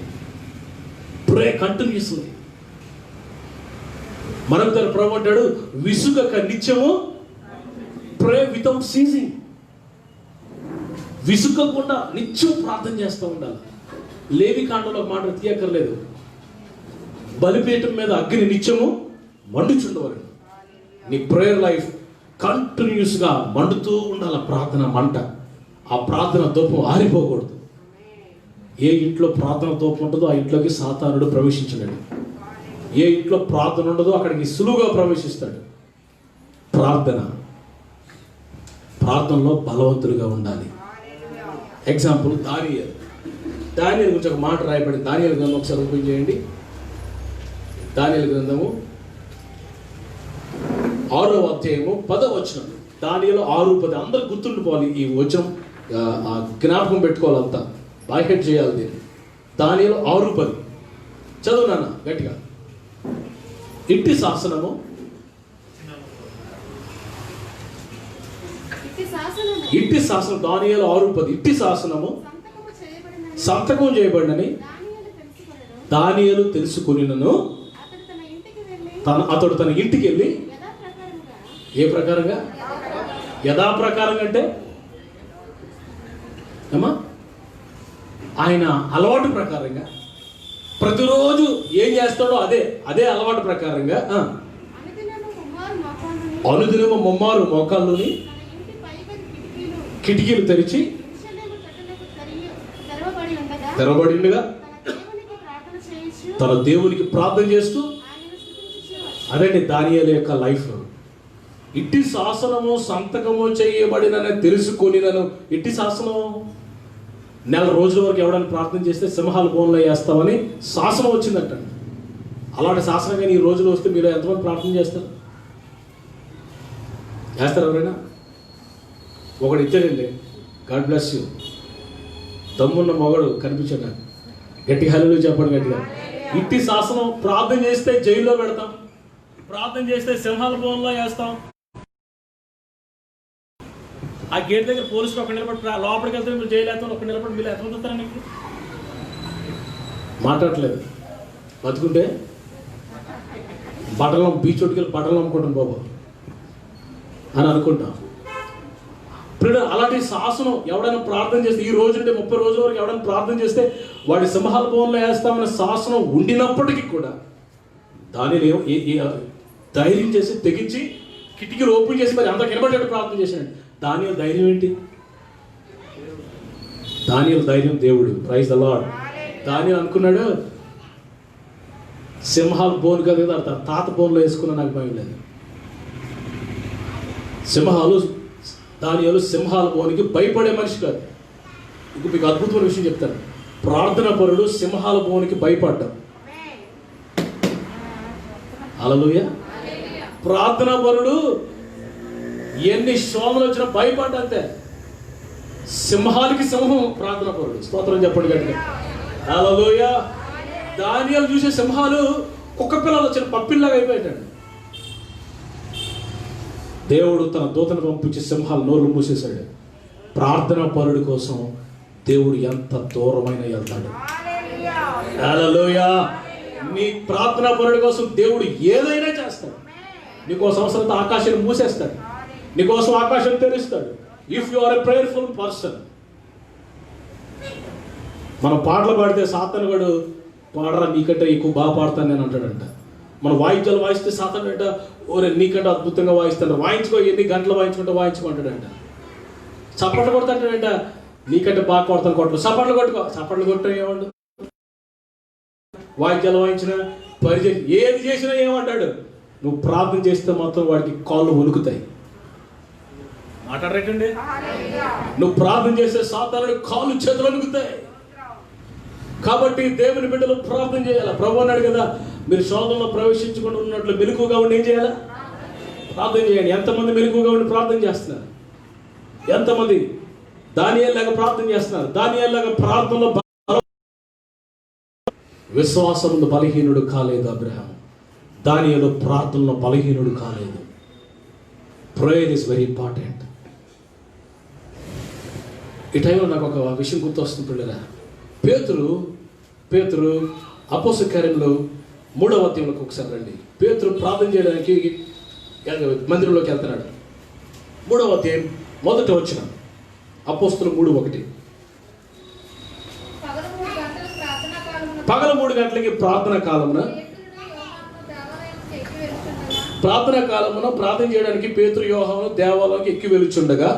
ప్రే కంటిన్యూస్లీ. మనం తన ప్రభు అంటాడు, విసుగక నిత్యము ప్రే వితౌట్ సీజింగ్. విసుగకుండా నిత్యం ప్రార్థన చేస్తూ ఉండాలి. లేవి కాండంలో మాట తీయక్కర్లేదు, బలిపీఠం మీద అగ్ని నిత్యము మండుచుండవలను. నీ ప్రేయర్ లైఫ్ కంటిన్యూస్గా మండుతూ ఉండాలి. ప్రార్థన మంట, ఆ ప్రార్థన దూపం ఆరిపోకూడదు. ఏ ఇంట్లో ప్రార్థన దూపం ఉంటుందో ఆ ఇంట్లోకి సాతానుడు ప్రవేశించలేడు. ఏ ఇంట్లో ప్రార్థన ఉండదో అక్కడికి సులువుగా ప్రవేశిస్తాడు. ప్రార్థనలో బలవంతులుగా ఉండాలి. ఎగ్జాంపుల్ దానియేలు గురించి ఒక మాట రాయబడింది. దానియేలు గ్రంథం ఒకసారి ఓపెన్ చేయండి. దానియేలు గ్రంథము 6వ అధ్యాయము 10వ వచనం. దానియేలు 6:10. అందరూ గుర్తుండిపోవాలి ఈ వచనం, జ్ఞాపకం పెట్టుకోవాలంతా, బైహెడ్ చేయాలి దీన్ని. దానియేలు 6:10 చదువు నాన్న గట్టిగా. ఇట్టి శాసనము దానియేలు 6:10. ఇట్టి శాసనము సంతకం చేయబడినని దానియేలు తెలుసుకొనినను అతడు తన ఇంటికి వెళ్ళి ఏ ప్రకారంగా? యథాప్రకారంగా అంటే ఏమా ఆయన అలవాటు ప్రకారంగా ప్రతిరోజు ఏం చేస్తాడో అదే అలవాటు ప్రకారంగా అనుదినము ముమ్మారు మోకాళ్ళుని కిటికీలు తెరిచి తెరవబడి ఉండగా తన దేవునికి ప్రార్థన చేస్తూ, అదండి దానియేలు యొక్క లైఫ్. ఇట్టి శాసనము సంతకము చేయబడినని తెలుసుకొని నన్ను, ఇట్టి శాసనం నెల రోజుల వరకు ఎవడని ప్రార్థన చేస్తే సింహాల బోన్లో వేస్తామని శాసనం వచ్చిందట. అలాంటి శాసనం కానీ ఈ రోజులు వస్తే మీరు ఎంతమంది ప్రార్థన చేస్తారు? చేస్తారు ఎవరైనా? ఒకడు ఇచ్చాడండి, గాడ్ బ్లెస్ యూ, దమ్మున్న మొగడు కనిపించాడు నాకు. గట్టిగా హల్లెలూయా చెప్పండి గట్టిగా. ఇట్టి శాసనం ప్రార్థన చేస్తే జైల్లో పెడతాం, ప్రార్థన చేస్తే సింహాల భవనంలో వేస్తాం. ఆ గేట్ దగ్గర పోలీసులు ఒక నిలబడి లోపలికి వెళ్తే మీరు జైలు వేస్తాం, ఒక నిలబడి మీరు ఎంత వస్తారని మాట్లాడట్లేదు. బతుకుంటే బట్టలు బీచ్ ఒట్టుకెళ్ళి బట్టలు అమ్ముకుంటాం బాబు అని అనుకుంటాం. ఇప్పుడు అలాంటి శాసనం ఎవడైనా ప్రార్థన చేస్తే, ఈ రోజు నుండి 30 రోజుల వరకు ఎవడైనా ప్రార్థన చేస్తే వాడి సింహాల భవనంలో వేస్తామనే శాసనం ఉండినప్పటికీ కూడా దానిని ధైర్యం చేసి తెగించి కిటికీలు ఓపెన్ చేసి మరి అంత కనబడేట్టు ప్రార్థన చేశాడు. దానియలు ధైర్యం ఏంటి? దానియలు ధైర్యం దేవుడు. Praise the lord. దానియలు అనుకున్నాడు, సింహాల బోన్ కదా తాత బోన్లో వేసుకున్నా నాకు భయం లేదు. దానియలు సింహాల బోనికి భయపడే మనిషి కాదు. ఇంక మీకు అద్భుతమైన విషయం చెప్తాను. ప్రార్థన పరుడు సింహాల బోనికి భయపడ్డాం. హల్లెలూయా. ప్రార్థన పరుడు ఎన్ని శోధనలు వచ్చినా భయపడ్డంతే. సింహాలకి సింహం ప్రార్థన పరుడు. స్తోత్రం చెప్పండి గట్టిగా. హల్లెలూయా. దానియేలు చూసే సింహాలు కుక్క పిల్లలు వచ్చిన పప్పిల్లాగా అయిపోయాడు. దేవుడు తన దూతను పంపించి సింహాలు నోరు మూసేశాడు. ప్రార్థన పరుడి కోసం దేవుడు ఎంత దూరమైన వెళ్తాడు. హల్లెలూయా. నీ ప్రార్థనా పరుడి కోసం దేవుడు ఏదైనా చేస్తాడు. నీకోసం అవసరంతో ఆకాశాన్ని మూసేస్తాడు, నీకోసం ఆకాశం తెరుస్తాడు. If you are a prayerful person. మనం పాటలు పాడితే సాతానుగాడు పాడరా నీకంటే ఎక్కువ బాగా పాడతాను నేను అంటాడంట. మన వాయిద్యాలు వాయిస్తే సాతానుడంట ఓరే నీకంటే అద్భుతంగా వాయిస్తాడు, వాయించుకో, ఎన్ని గంటలు వాయించుకుంటే వాయించుకుంటాడంట. చప్పట్లు కొడతాడంట, నీకంటే బాగా కొడతాను కొట్టలు, చప్పట్లు కొట్టుకో, చప్పట్లు కొట్టడం ఏమండు. వాయిద్యాలు వాయించిన పరిచయం ఏది చేసినా ఏమంటాడు, నువ్వు ప్రార్థన చేస్తే మాత్రం వాడికి కాళ్ళు వణుకుతాయి. మాట్లాడరేటండి. నువ్వు ప్రార్థన చేస్తే సాతానుడి కాళ్ళు చేతులు వణుకుతాయి. కాబట్టి దేవుని బిడ్డలు ప్రార్థన చేయాలి. ప్రభు అన్నాడు కదా, మీరు శోధనలో ప్రవేశించకుండా ఉన్నట్లు మెలకువగా ఉండి ఏం చేయాలా? ప్రార్థన చేయండి. ఎంతమంది మెలకువగా ఉండి ప్రార్థన చేస్తున్నారు? ఎంతమంది దానియేలులాగా ప్రార్థన చేస్తున్నారు? దానియేలులాగా ప్రార్థనలో విశ్వాసముందు బలహీనుడు కాలేదు అబ్రహాము. దానియేలు ప్రార్థనలో బలహీనుడు కాలేదు. Prayer is very important. ఈ టైంలో నాకు ఒక విషయం గుర్తొస్తుంది పిల్లరా. పేతురు అపోస్తల కార్యములు 3వ అధ్యాయంలోకి ఒకసారి రండి. పేతురు ప్రార్థన చేయడానికి మందిరంలోకి వెళ్తున్నాడు. 3వ అధ్యాయం 1వ వచనం. అపోస్తలు 3:1. పగలు 3 గంటలకి ప్రార్థన కాలమున ప్రార్థన చేయడానికి పేతురు యోహాను దేవాలయానికి ఎక్కి వెలుచుండగా,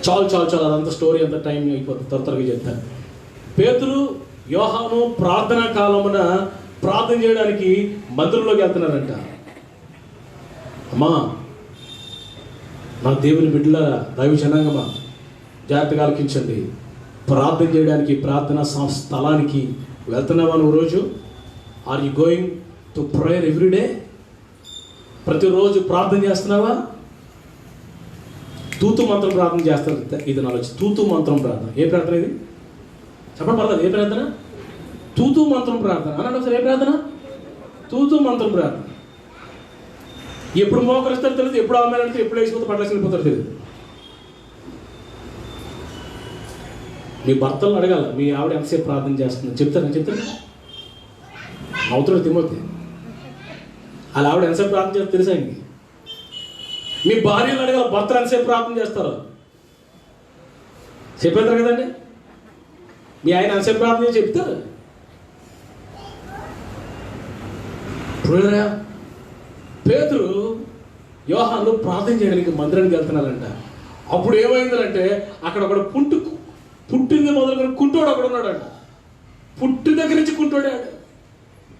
చాలు అదంతా స్టోరీ అంతా టైం అయిపోతుంది, త్వరగా చెప్తాను. పేతురు యోహాను ప్రార్థనా కాలమున ప్రార్థన చేయడానికి మందిరంలోకి వెళ్తున్నారంట. అమ్మా నా దేవుని బిడ్డలారా, దైవ జనాంగమా, జాగ్రత్తగా ఆలకించండి. ప్రార్థన చేయడానికి ప్రార్థనా స్థలానికి వెళ్తున్నావా నువ్వు రోజు? Are you going to prayer everyday? ప్రతిరోజు ప్రార్థన చేస్తున్నావా? తూతు మంత్రం ప్రార్థన చేస్తారు. ఇది నాలో తూతు మంత్రం ప్రార్థన. ఏ ప్రార్థన ఇది? చెప్పండి పర్లేదు. ఏ ప్రార్థన? తూతు మంత్రం ప్రార్థన అన్నాడు ఒకసారి. ఏ ప్రార్థన? తూతు మంత్రం ప్రార్థన. ఎప్పుడు మోకరిస్తారో తెలియదు, ఎప్పుడు అమ్మాయి అంటే ఎప్పుడు వేసిపోతే పట్ల వెళ్ళిపోతారో తెలియదు. మీ భర్తలను అడగాల, మీ ఆవిడ ఎంతసేపు ప్రార్థన చేస్తుంది చెప్తాను. అవుతున్నాడు తిమ్మతి వాళ్ళ ఆవిడ ఎంతసేపు ప్రార్థన చేస్తారు తెలుసా? ఇంక మీ భార్యలు అడగాల, భర్తలు ఎంతసేపు ప్రార్థన చేస్తారు చెప్పేస్తారు కదండి. మీ ఆయన ఎంతసేపు ప్రార్థన చేసి చెప్తారు. పేతురు యోహాను ప్రార్థన చేయడానికి మందిరానికి వెళ్తున్నారంట. అప్పుడు ఏమైందంటే అక్కడ ఒకడు పుట్టింది మొదలుకొని కుంటోడు అక్కడ ఉన్నాడంట. పుట్టి దగ్గర నుంచి కుంటోడాడు.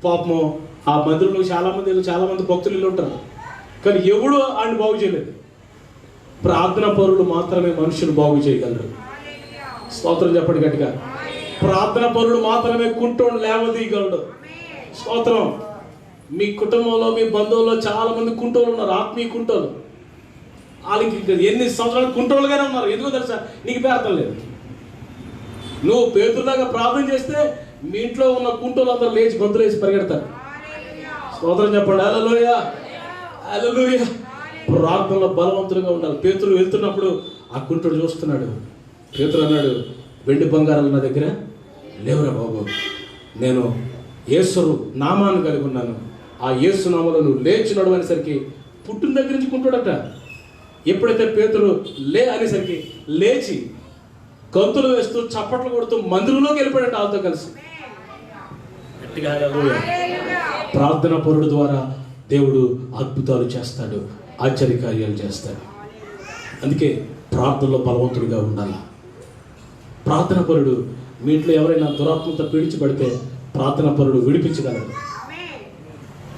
పాపము ఆ మందిరంలో చాలా మంది భక్తులు ఇల్లు ఉంటారు, కానీ ఎవడు ఆయన బాగు చేయలేదు. ప్రార్థన పరులు మాత్రమే మనుషులు బాగు చేయగలరు. స్తోత్రం చెప్పండి గట్టిగా. ప్రార్థన పరుడు మాత్రమే కుంటోడు లేవదీయగలడు. స్తోత్రం. మీ కుటుంబంలో మీ బంధువుల్లో చాలా మంది కుంటోలు ఉన్నారు, ఆత్మీయ కుంటోలు. వాళ్ళకి ఎన్ని సంవత్సరాలు కుంటోలుగానే ఉన్నారు. ఎందుకో తెలుసా? నీకు పేర్తం లేదు. నువ్వు పేతురులాగా ప్రార్థన చేస్తే మీ ఇంట్లో ఉన్న కుంటోలు అందరూ లేచి గొంతులు వేసి పరిగెడతారు. స్తోత్రం చెప్పండి. హల్లెలూయా, హల్లెలూయా. ప్రార్థనలో బలవంతులుగా ఉండాలి. పేతురు వెళ్తున్నప్పుడు ఆ కుంటుడు చూస్తున్నాడు. పేతురు అన్నాడు, వెండి బంగారాలు నా దగ్గర లేవురా బాబు, నేను యేసు నామాన్ని కలిగి ఉన్నాను, ఆ యేసు నామంలో నువ్వు లేచి నడవనేసరికి పుట్టిన దగ్గర నుంచి కుంటుడట. ఎప్పుడైతే పేతురు లే అనేసరికి లేచి గంతులు వేస్తూ చప్పట్లు కొడుతూ మందిరంలోకి వెళ్ళిపోయాడు వాళ్ళతో కలిసి. గట్టిగా ప్రార్థన పరుడు ద్వారా దేవుడు అద్భుతాలు చేస్తాడు, ఆశ్చర్యకార్యాలు చేస్తాడు. అందుకే ప్రార్థనలో బలవంతుడిగా ఉండాలి. ప్రార్థన పరుడు, మీ ఇంట్లో ఎవరైనా దురాత్మతో పీడించబడితే ప్రార్థన పరుడు విడిపించగలడు.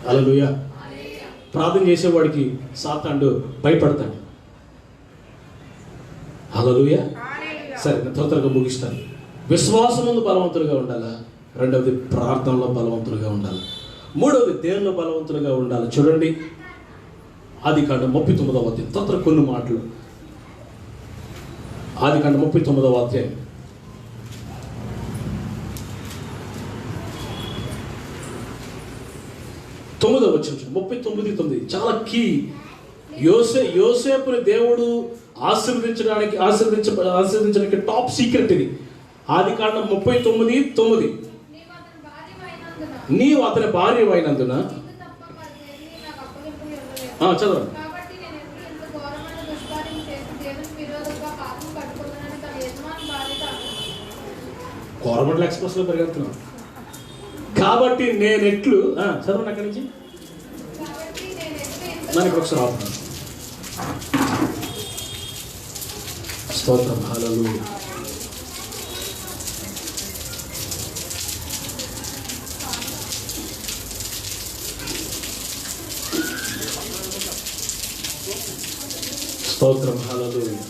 హల్లెలూయా. ప్రార్థన చేసేవాడికి సాతానుడు భయపడతాడు. హల్లెలూయా. సరే, నేను త్వరగా ముగిస్తాను. విశ్వాసం ముందు బలవంతులుగా ఉండాలా. రెండవది ప్రార్థనలో బలవంతులుగా ఉండాలి. మూడవది దేవునిలో బలవంతులుగా ఉండాలి. చూడండి, ఆదికాండం 39వ అధ్యాయం. త్వర కొన్ని మాటలు. ఆదికాండం 39వ అధ్యాయం 9వ వచనం. 39:9 చాలా కీ. యోసేపుని దేవుడు ఆశీర్వదించడానికి టాప్ సీక్రెట్ ఇది. ఆదికాండం 39:9. నీవు అతని భార్య అయినందున చదవండి. కోరమండల ఎక్స్ప్రెస్ లో పరిగెడుతున్నాను. కాబట్టి నేనెట్లు చదవండి అక్కడి నుంచి మనకి ఒకసారి ఆపుతాను. స్తోత్రం. హల్లెలూయా. స్తోత్రం. హల్లెలూయా.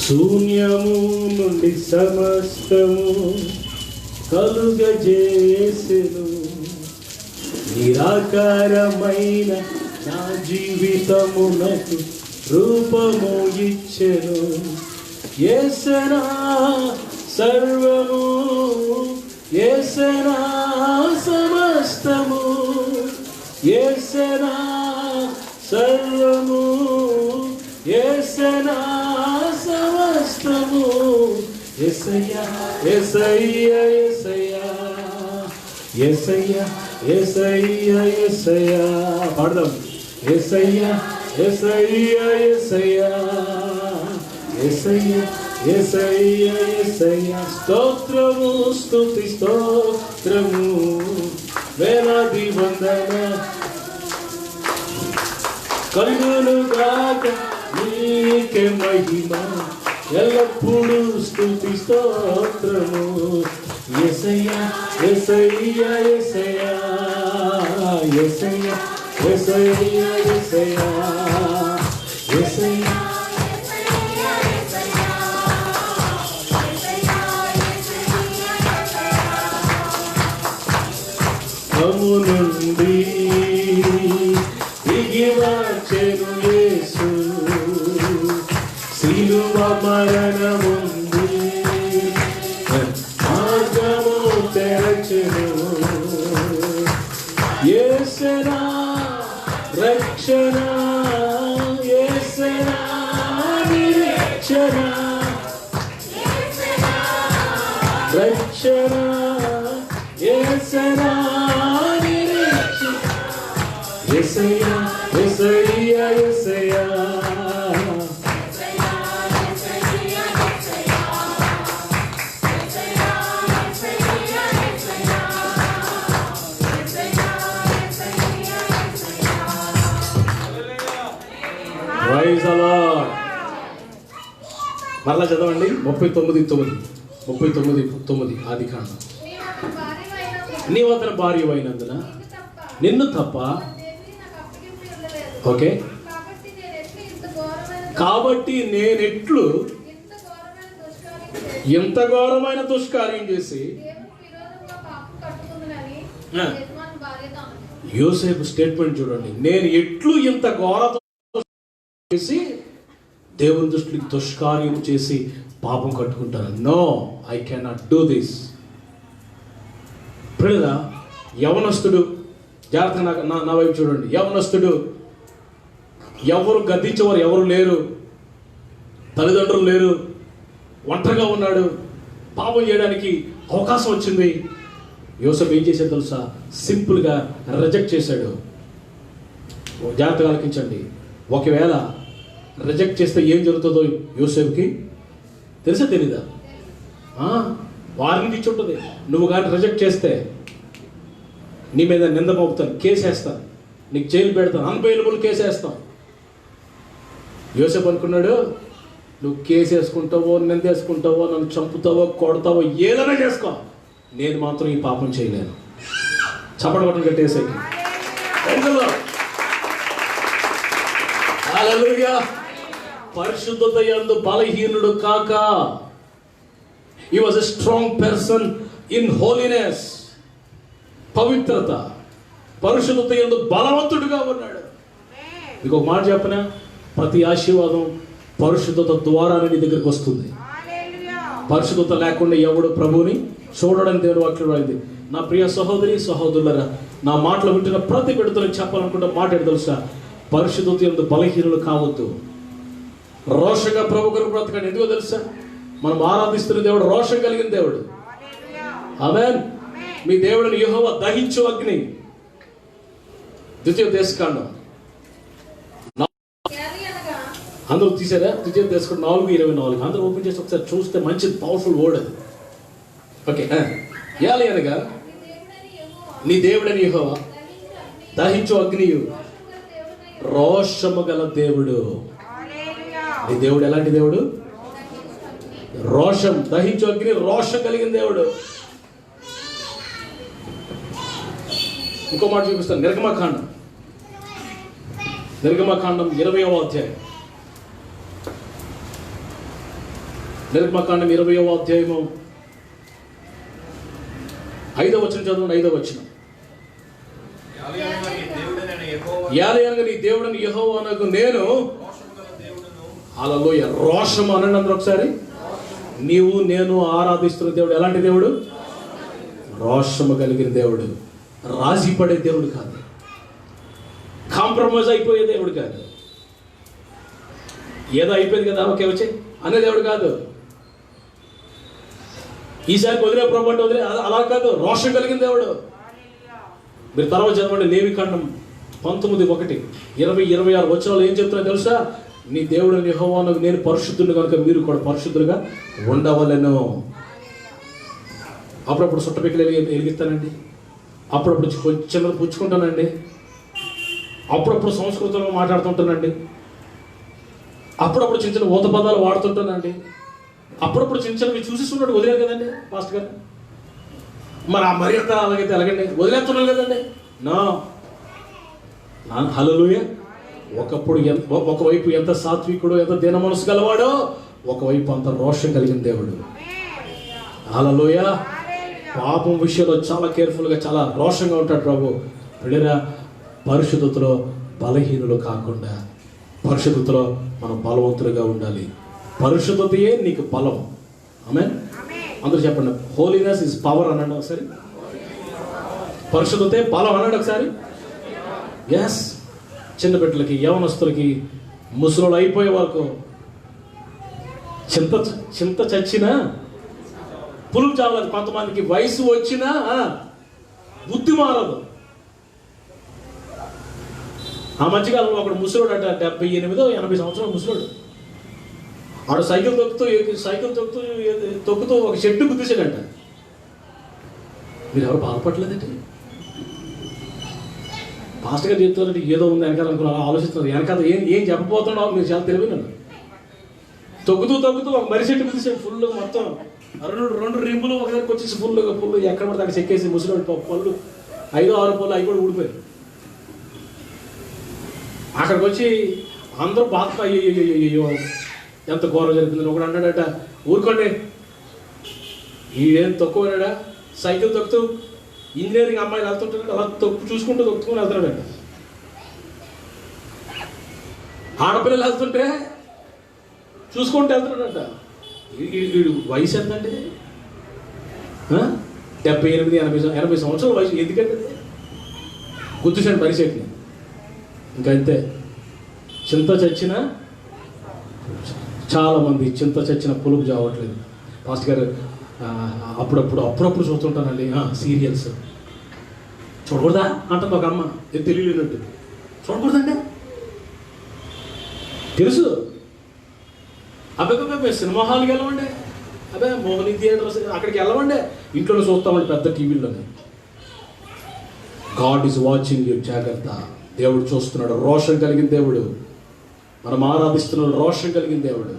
శూన్యము నుండి సమస్తము కలుగజేసెను, నిరాకారమైన నా జీవితమునకు రూపము ఇచ్చెను. యేసనా సర్వము, యేసనా సమస్తము, యేసనా సర్వము, యేసనా సమస్తము. యేసయ్యా యేసయ్యా యేసయ్యా యేసయ్యా యేసయ్యా యేసయ్యా. పాడదాం. యేసయ్యా యేసయ్యా యేసయ్యా యేసయ్యా యేసయ్యా యేసయ్యా. స్తోత్రము స్తుతి స్తోత్రము, వేలాది వందన కలుగునుగాక నీకే మహిమ, ఎల్లప్పుడూ స్తుతి స్తోత్రము. యేసయ్యా యేసయ్యా యేసయ్యా యేసయ్యా యేసయ్యా యేసయ్యా యేసయ్యా. కము నుండి దిగి వచ్చెను యేసు, సిలువ మరణముంది మార్గము తెరచెను. యేసనా రక్షణ, యేసనా నిరీక్షణ, రక్షణ యేసనా నిరీక్షణ. యేసయ్యా యేసయ్యా యేసయ్యా ప్రైజ్ ది లార్డ్. మరలా చదవండి. 39:9 39:9 ఆదికాండం. నీవు అతని భార్య అయినందున నిన్ను తప్ప. ఓకే, కాబట్టి నేనెట్లు ఇంత ఘోరమైన దుష్కార్యం చేసి. యోసేపు స్టేట్మెంట్ చూడండి, నేను ఎట్లు ఇంత ఘోర చేసి దేవుని దృష్టికి దుష్కార్యం చేసి పాపం కట్టుకుంటాను. No, I cannot do this. ప్రియులారా, యవనస్తుడు, జాగ్రత్తగా నా వైపు చూడండి. యవనస్తుడు, ఎవరు గద్దించేవారు ఎవరు లేరు, తల్లిదండ్రులు లేరు, ఒంటరిగా ఉన్నాడు, పాపం చేయడానికి అవకాశం వచ్చింది. యోసేపు ఏం చేశాడు తెలుసా? సింపుల్గా రిజెక్ట్ చేశాడు. జాగ్రత్తగా ఆలకించండి. ఒకవేళ రిజెక్ట్ చేస్తే ఏం జరుగుతుందో యోసేపుకి తెలుసా తెలీదా? వారిని ఇచ్చి ఉంటుంది. నువ్వు కానీ రిజెక్ట్ చేస్తే నీ మీద నింద మోపుతాను, కేసు వేస్తాను, నీకు జైలు పెడతాను, అన్బెయిలబుల్ కేసు వేస్తాం. యోసేపు అనుకున్నాడు, నువ్వు కేసు వేసుకుంటావో, నింద వేసుకుంటావో, నన్ను చంపుతావో, కొడతావో, ఏదైనా చేసుకో, నేను మాత్రం ఈ పాపం చేయలేను. చప్పట పట్టం కట్టేసేకి. హల్లెలూయా. పరిశుద్ధత యందు బలహీనుడు కాక, he was a strong person in holiness. పవిత్రత, పరిశుద్ధత యందు బలవంతుడిగా ఉన్నాడు. మీకు ఒక మాట చెప్పనా? ప్రతి ఆశీర్వాదం పరిశుద్ధత ద్వారానే నీ దగ్గరికి వస్తుంది. పరిశుద్ధత లేకుండా ఎవడు ప్రభువుని చూడడానికి దేవుడు వాక్యం రాయింది. నా ప్రియ సహోదరి సహోదరులరా, నా మాటలు వింటున్న ప్రతి బిడ్డతో చెప్పాలనుకుంటే మాట ఏంటి తెలుసా? పరిశుద్ధత యందు బలహీనులు కావద్దు. రోషంగా ప్రభు కొరకు బ్రతకండి. ఎందుకో తెలుసా? మనం ఆరాధిస్తున్న దేవుడు రోషం కలిగిన దేవుడు. ఆమేన్. మీ దేవుడిని యెహోవా దహించు అగ్ని. ద్వితీయోపదేశకాండం అందరూ తీసారా? ద్వితీయోపదేశకాండం 4:24 అందరూ ఓపెన్ చేసి ఒకసారి చూస్తే మంచి పవర్ఫుల్ వర్డ్ అది. ఓకే, యాలి అనగా నీ దేవుడని యెహోవా దహించు అగ్నియు, రోషము గల దేవుడు. నీ దేవుడు ఎలాంటి దేవుడు? రోషం, దహించు అగ్ని, రోషం కలిగిన దేవుడు. ఇంకో మాట చూపిస్తాను. నిర్గమకాండం 20వ అధ్యాయం. నిర్గమకాండం 20వ అధ్యాయము 5వ వచనం చదవండి. 5వ వచనం. యాలయనగా నీ దేవుడని యెహోవానగు నేను. హల్లెలూయా. రోషం అనండి అందరూ ఒకసారి. నీవు నేను ఆరాధిస్తున్న దేవుడు ఎలాంటి దేవుడు? రోషము కలిగిన దేవుడు. రాజీ పడే దేవుడు కాదు, కాంప్రమైజ్ అయిపోయే దేవుడు కాదు, ఏదో అయిపోయింది కదా ఓకే వచ్చే అనే దేవుడు కాదు. ఈసారి వదిలే ప్రభు అంటే వదిలే, అలా కాదు. రోషం కలిగిన దేవుడు. మీరు తర్వాత చదవండి. లేవికాండం 19:1, 20-26 వచనాలు ఏం చెప్తున్నా తెలుసా? నీ దేవుడు యెహోవానగు నేను పరిశుద్ధుడు కనుక మీరు కూడా పరిశుద్ధులుగా ఉండవలెను. అప్పుడప్పుడు సుట్టపిక్కలు వెలిగిస్తానండి, అప్పుడప్పుడు చిన్నది పుచ్చుకుంటానండి, అప్పుడప్పుడు సంస్కృతంలో మాట్లాడుతుంటానండి, అప్పుడప్పుడు చిన్న చిన్న ఊత పదాలు వాడుతుంటానండి, అప్పుడప్పుడు చిన్న చిన్నవి చూసిస్తున్నాడు. వదిలేదు కదండి పాస్టర్ గారు. మరి ఆ మర్యాద అలాగైతే ఎలాగండి? వదిలేస్తున్నాను కదండి. నా హల్లెలూయా. ఒకవైపు ఎంత సాత్వికుడో, ఎంత దీన మనసు గలవాడో, ఒకవైపు అంత రోషం కలిగిన దేవుడు. హల్లెలూయా. పాపం విషయంలో చాలా కేర్ఫుల్గా, చాలా రోషంగా ఉంటాడు ప్రభు. పిల్లరా, పరిశుద్ధతలో బలహీనులు కాకుండా పరిశుద్ధతలో మనం బలవంతులుగా ఉండాలి. పరిశుద్ధతయే నీకు బలం. ఆమేన్. అందరూ చెప్పండి, హోలీనెస్ ఇస్ పవర్ అనండి ఒకసారి. పరిశుద్ధతే బలం అనండి ఒకసారి. ఎస్. చిన్న బిడ్డలకి, యవనస్తులకి, ముసలోళ్ళు అయిపోయే వరకు చింత చచ్చినా పులుపు చావలేదు. కొంతమందికి వయసు వచ్చినా బుద్ధి మారదు. ఆ మధ్యకాలంలో ఒకడు ముసలోడు అట, 78-80 సంవత్సరాల ముసలోడు. ఆడు సైకిల్ తొక్కుతూ ఒక షెడ్ గుద్దేశాడంట. మీరు ఎవరు బాధపడలేదండి? పాస్టర్ గారు చెప్తారంటే ఏదో ఉంది వెనకాల అనుకున్నా, ఆలోచిస్తున్నారు. వెనకాల ఏం చెప్పబోతున్నావు మీరు చాలా తెలివినాడు. తొక్కుతూ ఒక మర్రి చెట్టు గుద్దేశాడు ఫుల్ మొత్తం. రెండు రింపులు ఒక దగ్గరికి వచ్చేసి పుల్లు ఎక్కడ పడితే అక్కడ చెక్కేసి ముసలి పళ్ళు 5-6 పళ్ళు అవి కూడా ఊడిపోయాయి. అక్కడికి వచ్చి అందరూ బాధ అయ్యో ఎంత ఘోరం జరిగిందని ఒకడు అన్నాడట, ఊరుకోండి ఈడేం తక్కువనాడా, సైకిల్ తొక్కుతూ ఇంజనీరింగ్ అమ్మాయిలు వెళ్తుంటాడు అలా చూసుకుంటూ తొక్కుని వెళ్తున్నాడట. ఆడపిల్లలు వెళ్తుంటే చూసుకుంటూ వెళ్తున్నాడట. వీడు వయసు ఎంతంటే 78-80 సంవత్సరాల వయసు. ఎందుకంటే గుర్తుశాడు పరిస్థితిని. ఇంకంతే. చింత చచ్చిన చాలామంది చింత చచ్చిన పులుపు చావట్లేదు. పాస్టర్ గారు అప్పుడప్పుడు చూస్తుంటానండి సీరియల్స్. చూడకూడదా అంటుంది ఒక అమ్మ, ఇది తెలియలేనట్టు. చూడకూడదండి తెలుసు. అబ్బాయి సినిమా హాల్కి వెళ్ళమండి, అబ్బాయి మోహిని థియేటర్స్ అక్కడికి వెళ్ళమండి, ఇంట్లోనే చూస్తామండి పెద్ద టీవీలోనే. God is watching you. జాగ్రత్త. దేవుడు చూస్తున్నాడు. రోషం కలిగిన దేవుడు మనం ఆరాధిస్తున్నాడు. రోషం కలిగిన దేవుడు.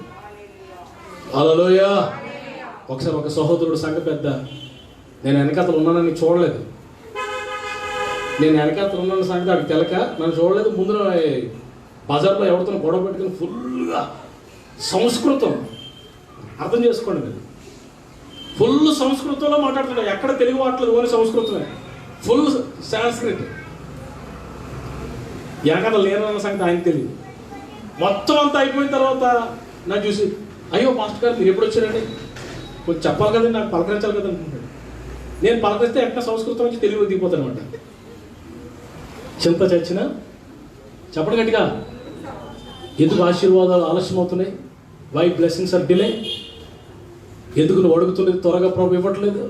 హల్లెలూయా. ఒకసారి ఒక సహోదరుడు సంఘ పెద్ద, నేను వెనకాతలు ఉన్నానని చూడలేదు. నేను వెనకాతలు ఉన్నాను సంగతి అక్కడికి తెలక నన్ను చూడలేదు. ముందు బజార్లో ఎవరితో గొడవ పెట్టుకుని ఫుల్గా సంస్కృతం అర్థం చేసుకోండి మీరు. ఫుల్ సంస్కృతంలో మాట్లాడుతున్నాడు. ఎక్కడ తెలుగు మాట్లాడలేదు, ఓన్లీ సంస్కృతమే. Full Sanskrit. వెనకాతలు లేనన్న సంగతి ఆయనకు తెలియదు. మొత్తం అంతా అయిపోయిన తర్వాత నాకు చూసి, అయ్యో మాస్టర్ గారు మీరు ఎప్పుడు వచ్చారండి, కొంచెం చెప్పాలి కదండి, నాకు పలకరించాలి కదా అనుకుంటాడు. నేను పలకరిస్తే ఎక్కడ సంస్కృతం నుంచి తెలుగు దిగిపోతాను అనమాట. చింత చచ్చిన చెప్పడం గట్టిగా. ఎందుకు ఆశీర్వాదాలు ఆలస్యం అవుతున్నాయి? Why blessings are delay? ఎందుకు నువ్వు అడుగుతున్నది త్వరగా ప్రభు ఇవ్వట్లేదు?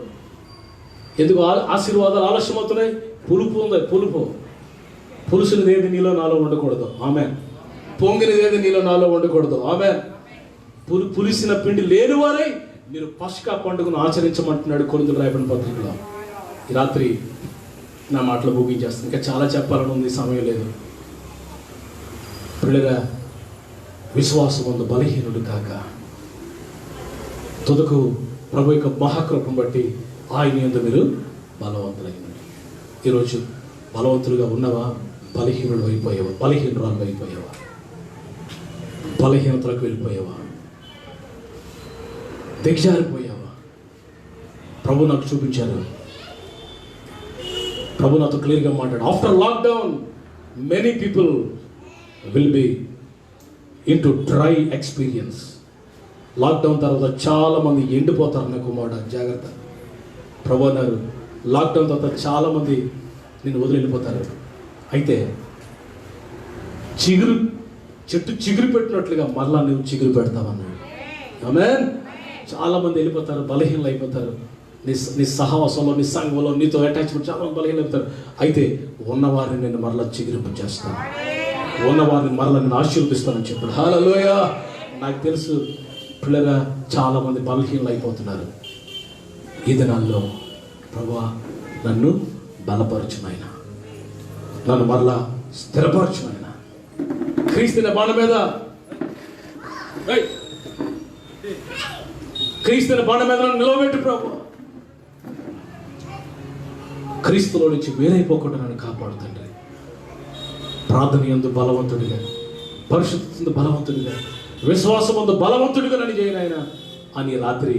ఎందుకు ఆశీర్వాదాలు ఆలస్యం అవుతున్నాయి? పులుపు ఉంది. పులుసునిది ఏది నీలో నాలో ఉండకూడదు. ఆమెన్. పొంగినది ఏది నీలో నాలో ఉండకూడదు. ఆమెన్. పులిసిన పిండి లేని వారై మీరు పస్కా పండుగను ఆచరించమంటున్నాడు కొరింథీయులకు రాయబడిన పత్రికలో. ఈ రాత్రి నా మాటలు ముగించేస్తాను. ఇంకా చాలా చెప్పాలని ఉంది, సమయం లేదు. పిల్లగా విశ్వాసం ఉంది బలహీనుడు కాక, తుదకు ప్రభు యొక్క మహాకృపను బట్టి ఆయన యందు మీరు బలవంతులైనది. ఈరోజు బలవంతులుగా ఉన్నవా? బలహీనుడు అయిపోయావా? బలహీనురాలు అయిపోయావా? బలహీనతలకు వెళ్ళిపోయావా? దిగజారిపోయావా? ప్రభు నాకు చూపించారు. ప్రభు నాతో క్లియర్గా మాట్లాడు. After lockdown many people will be in to dry experience. Lockdown తర్వాత చాలామంది ఎండిపోతారు. నా కుమారుడు జాగ్రత్త. ప్రభు అన్నారు లాక్డౌన్ తర్వాత చాలామంది నిన్ను వదిలి వెళ్ళిపోతారు. అయితే చెట్టు చిగురు పెట్టినట్లుగా మళ్ళా నువ్వు చిగురు పెడతావన్నాడు. ఆమేన్. చాలామంది వెళ్ళిపోతారు, బలహీనలు అయిపోతారు. నీ సహవాసంలో, నీ సంఘంలో నీతో అటాచ్మెంట్ చాలా బలహీనలు అయిపోతారు. అయితే ఉన్నవారిని నేను మరలా చిగురింపు చేస్తాను, ఉన్నవారిని మరలా నేను ఆశీర్వదిస్తానని చెప్పాడు. హల్లెలూయా. నాకు తెలుసు పిల్లగా చాలామంది బలహీనలు అయిపోతున్నారు. ఈ దినాల్లో ప్రభువా నన్ను బలపరచునైనా, నన్ను మరలా స్థిరపరచునైనా. క్రీస్తుని బాణ మీద క్రీస్తుని బాణ మీద నిలవబెట్టు ప్రభు. క్రీస్తులో నుంచి వేరైపోకుండా నన్ను కాపాడు తండ్రి. ప్రార్థన యందు బలవంతుడిగా, పరిశుద్ధ బలవంతుడిగా, విశ్వాసం యందు బలవంతుడిగా నన్ను చేయనాయన అని రాత్రి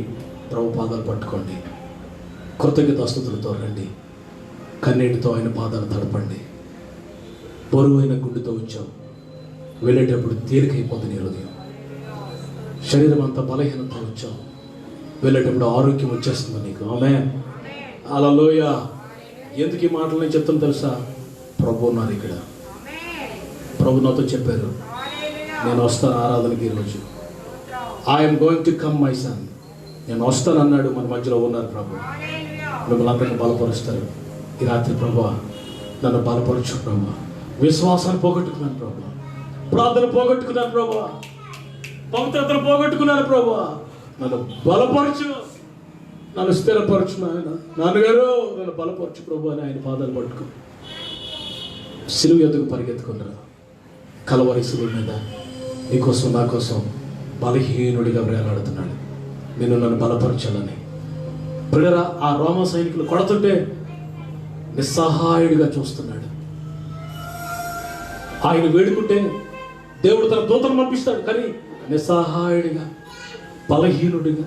ప్రభు పాదాలు పట్టుకోండి. కృతజ్ఞతాస్తుతులతో రండి. కన్నీటితో ఆయన పాదాలు తడపండి. బరువైన గుండెతో వచ్చావు. వెళ్ళేటప్పుడు తేలికైపోతుంది హృదయం. శరీరం అంతా బలహీనత వచ్చావు. వెళ్ళేటప్పుడు ఆరోగ్యం వచ్చేస్తుంది నీకు. ఆమేన్. హల్లెలూయా. ఎందుకు ఈ మాటలు నేను చెప్తాను తెలుసా? ప్రభు ఉన్నారు ఇక్కడ. ప్రభు నాతో చెప్పారు, నేను వస్తాను ఆరాధనకి ఈరోజు. I'm going to come my son. నేను వస్తాను అన్నాడు. మన మధ్యలో ఉన్నారు ప్రభు. మిమ్మల్ని అందరినీ బలపరుస్తారు. ఈ రాత్రి ప్రభు నన్ను బలపరచు ప్రభు. విశ్వాసాన్ని పోగొట్టుకున్నాను ప్రభు. ప్రార్థన పోగొట్టుకున్నాను ప్రభు. పవిత్రతను పోగొట్టుకున్నాను ప్రభు. నన్ను బలపరచు, నన్ను స్థిరపరచు నాయన. నాన్నగారు నన్ను బలపరచు ప్రభు అని ఆయన పాదాలు పట్టుకు సిలువ ఎదుగు పరిగెత్తుకున్నారు. కలవరి సిలువ మీద నీకోసం నా కోసం బలహీనుడిగా వేలాడుతున్నాడు. నేను నన్ను బలపరచాలని. ప్రియరా, ఆ రోమ సైనికులు కొడుతుంటే నిస్సహాయుడిగా చూస్తున్నాడు. ఆయన వేడుకుంటే దేవుడు తన దూతను పంపిస్తాడు, కానీ నిస్సహాయుడిగా బలహీనుడిగా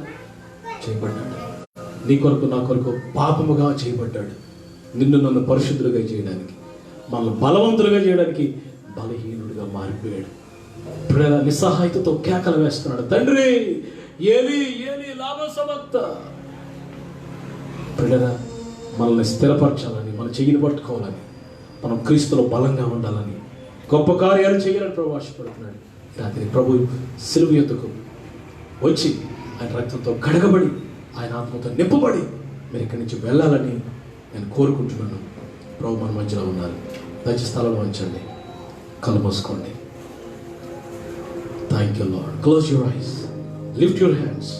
చేయబడ్డాడు. నీ కొరకు నా కొరకు పాపముగా చేయబడ్డాడు. నిన్ను నన్ను పరిశుద్ధులుగా చేయడానికి, మనల్ని బలవంతులుగా చేయడానికి బలహీనుడిగా మారిపోయాడు. ఇప్పుడు నిస్సహాయతతో కేకలు వేస్తున్నాడు, తండ్రి ఏలి ఏలి లామా సబక్తానీ. పిల్లరా, మనల్ని స్థిరపరచాలని, మన చెయ్యిని పట్టుకోవాలని, మనం క్రీస్తులో బలంగా ఉండాలని, గొప్ప కార్యాలు చేయాలని ప్రభు ఆశపడుతున్నాడు. రాత్రి ప్రభు సిలువ ఎత్తుకు వచ్చి ఆయన రక్తంతో కడగబడి ఆయన ఆత్మతో నింపబడి మీరు ఇక్కడి నుంచి వెళ్ళాలని నేను కోరుకుంటున్నాను. ప్రభు మన మధ్యలో ఉన్నారు. దయచేసి స్థలంలో ఉంచండి, కళ్ళు మూసుకోండి. Thank you Lord. Close your eyes, lift your hands.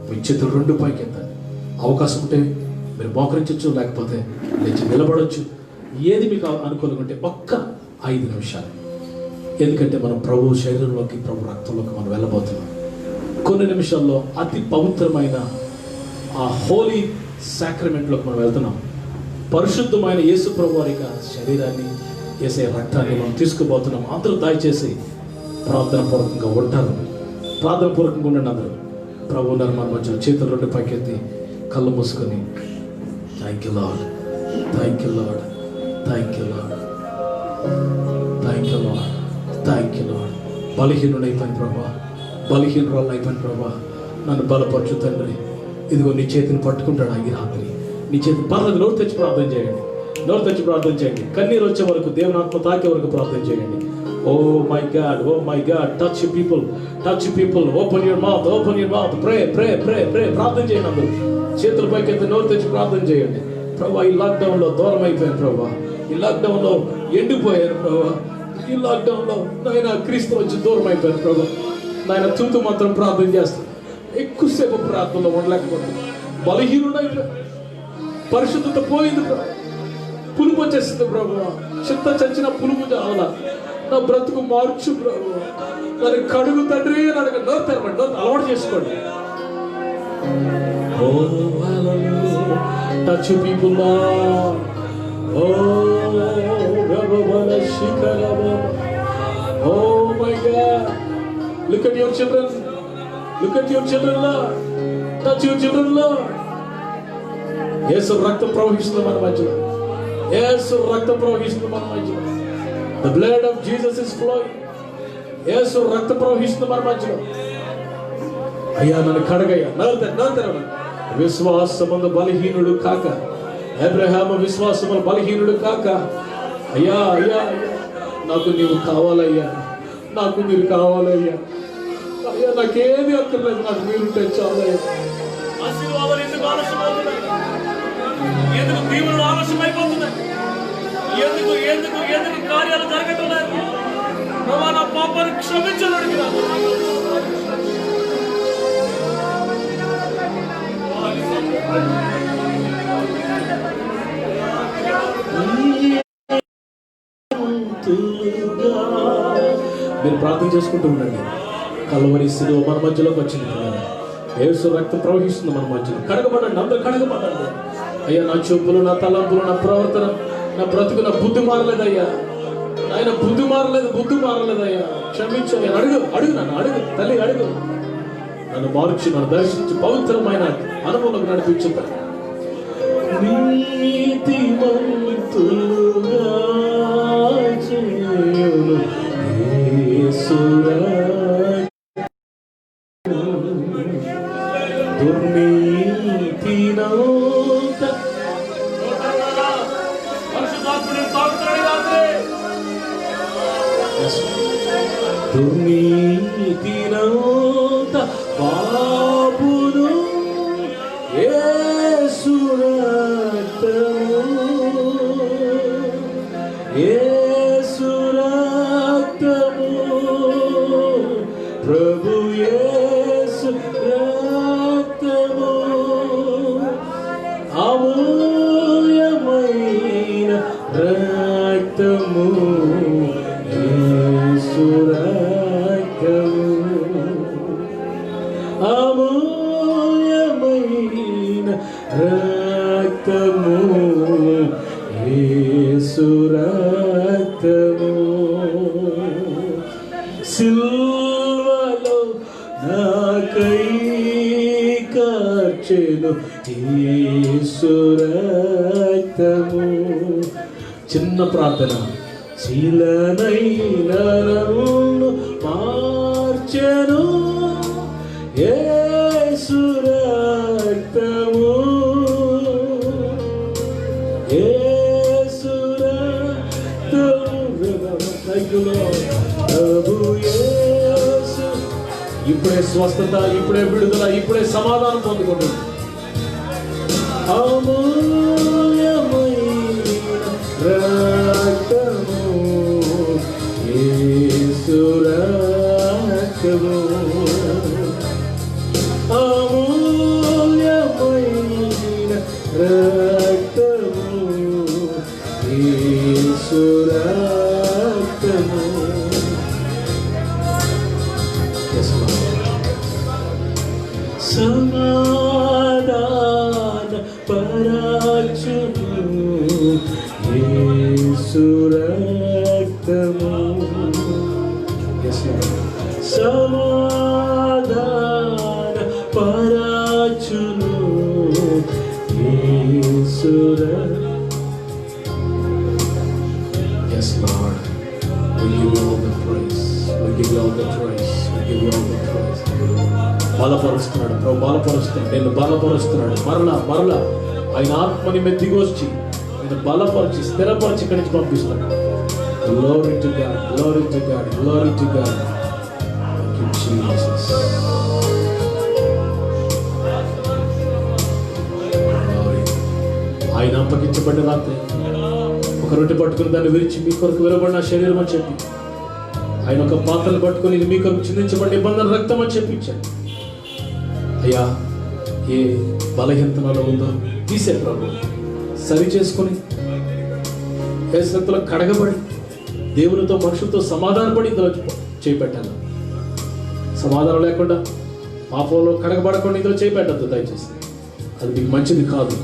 మీ చేతులు రెండు పైకి ఎత్తండి. అవకాశం ఉంటే మీరు మోకరించవచ్చు, లేకపోతే లేచి నిలబడవచ్చు. ఏది మీకు అనుకూలంగా ఉంటే ఒక్క 5 నిమిషాలు. ఎందుకంటే మనం ప్రభు శరీరంలోకి, ప్రభు రక్తంలోకి మనం వెళ్ళబోతున్నాం. కొన్ని నిమిషాల్లో అతి పవిత్రమైన ఆ హోలీ సాక్రమెంట్లోకి మనం వెళ్తున్నాం. పరిశుద్ధమైన యేసు ప్రభు వారి శరీరాన్ని, యేసే రక్తాన్ని మనం తీసుకుపోతున్నాం. అందరూ దయచేసి ప్రార్థన పూర్వకంగా ఉంటారు. ప్రార్థన పూర్వకంగా ఉండండి అందరూ. ప్రభు ఉన్నారు మన మధ్యలో. చేతులు రెండు పైకెత్తి కళ్ళు మూసుకొని thank you Lord, thank you Lord, thank you Lord, thank you Lord, thank you Lord. బలహీనుడు అయిపోయింది ప్రభా, బలహీనురాలు అయిపోయింది ప్రభా, నన్ను బలపరచు తండ్రి. ఇదిగో నీ చేతిని పట్టుకుంటాడు ఈ రాత్రి. నీ చేతి పర్లేదు, నోరు తెచ్చి ప్రార్థన చేయండి, నోరు తెచ్చి ప్రార్థన చేయండి. కన్నీరు వచ్చే వరకు, దేవుని ఆత్మ తాకే వరకు ప్రార్థన చేయండి. Oh my God, oh my God, touch people, touch people, open your mouth, pray, pray, pray, pray. ప్రార్థన చేయండి అందరూ. చేతుల పైకి ఎత్తి నోరు తెచ్చి ప్రార్థన చేయండి. ప్రభా, ఈ లాక్డౌన్లో దూరం అయిపోయాను ప్రభా, ఈ లాక్డౌన్లో ఎండిపోయాను ప్రభా, ఈ లాక్డౌన్లో నాయన క్రీస్తు వచ్చి దూరం అయిపోయాను ప్రభా. నాయన తూతు మాత్రం ప్రార్థన చేస్తాను, ఎక్కువసేపు ప్రార్థనలో ఉండలేకపోతున్నాను. బలహీనుడైపోయాను, పరిశుద్ధత పోయింది ప్రభా, పులుపు వచ్చేస్తుంది ప్రభా. చిత్త చచ్చిన పులుపు చావాలా, నా బ్రతుకు మార్చు ప్రభు, నన్ను కడుగు తండ్రి. నన్ను నోరు తెరవండి, నోరు అలవాటు చేసుకోండి. Touch people, oh my God, look at your children, look at your children Lord, touch your children Lord. యేసు రక్తం ప్రవహిస్తుంది మన మధ్యలో, యేసు రక్తం ప్రవహిస్తుంది మన మధ్యలో. The blood of Jesus is flowing. యేసు రక్తం ప్రవహిస్తుంది మన మధ్యలో. అయ్యా నన్ను కడగయ్యా, నవ్వుతారు. విశ్వాసమందు బలహీనుడు కాక, అబ్రహాము విశ్వాసములు బలహీనుడు కాక, అయ్యా అయ్యా నాకు నీవు కావాలయ్యా, నాకు మీరు కావాలయ్యా. అయ్యా నాకేది అక్కర్లేదు, నాకు మీరుంటే చాలయ్యా. ఆశీర్వాదాలు ఎందుకు ఆలస్యమవుతున్నాయి? ఎందుకు దీవులు ఆలస్యమైపోతున్నాయి? ఎందుకు ఎందుకు ఎందుకు కార్యాలు జరగటం లేదు? ప్రభా, నా పాపాన్ని క్షమించలేడు. మీరు ప్రార్థన చేసుకుంటూ ఉండండి. కల్వరి శిలువ మన మధ్యలోకి వచ్చింది. యేసు రక్తం ప్రవహిస్తుంది మన మధ్యలో. కడగబడండి, అందరూ కడగబడండి. అయ్యా నా చూపులు, నా తలంపులు, నా ప్రవర్తన, నా బ్రతుకు, నా బుద్ధి మారలేదయ్యా. ఆయన బుద్ధి మారలేదయ్యా. క్షమించు. అడుగు నన్ను, అడుగు తల్లి, అడుగు. నన్ను మార్చి, నన్ను దర్శించి పవిత్రమైన అనుభవంలోకి నడిపించుతాను. నీతిమంతులుగా చేయును యేసురా, దుర్నీతినంత పరిశుద్ధాత్ముని తాకుతాడు రాత్రి. దుర్నీతినంత పాపును యేసు రక్తము, యేసు రక్తము, ప్రభు యేసు రక్తము, అమూల్యమైన రక్తము, యేసు రక్తము, అమూల్య సిల్వలో నాకై కార్చెను యేసు రక్తము. చిన్న ప్రార్థన. శీలనైన నన్ను మార్చెను యేసు రక్తము. యేసు రక్తము. ప్రభు యేసు. ఇప్పుడే స్వస్థత, ఇప్పుడే విడుదల, ఇప్పుడే సమాధానం పొందుకుంటుంది. అమూల్యమైన రక్తము యేసు రక్తము. అమూల్యమైన రక్తము యేసు రక్తము. సమాధాన పరచును యేసు రక్తము. సమాధాన పరచును యేసు రక్తము. Yes, Lord, we give you all the praise. We give you all the praise. We give you all the praise. బలపరుస్తున్నాడు ప్రభు, బలపరుస్తున్నాడు. నేను బలపరుస్తున్నాడు. మరలా ఆయన ఆత్మని మెత్తిగోర్చి నేను బలపరిచి స్థిరపరిచి ఇక్కడి నుంచి పంపిస్తాడు. Glory to God, glory to God, glory to God. Thank you, Jesus. ఆయన అప్పగించబడిన రాత్రి ఒక రొట్టె పట్టుకుని దాన్ని విరిచి మీ కొరకు విరబడిన శరీరం అని చెప్పి, ఆయన ఒక పాత్రను పట్టుకుని ఇది మీ కొరకు చిందించబడిన నిబంధన రక్తం అని చెప్పించాడు. అయ్యా, ఏ బలహీనతలో ఉందో తీసే ప్రభు, సరి చేసుకొని ఏ స్థితిలో కడగబడి దేవునితో మనుషులతో సమాధానపడి ఇందులో చేపెట్టాను. సమాధానం లేకుండా పాపంలో కడగబడకుండా ఇందులో చేపెట్టద్దు దయచేసి. అది మీకు మంచిది కాదు.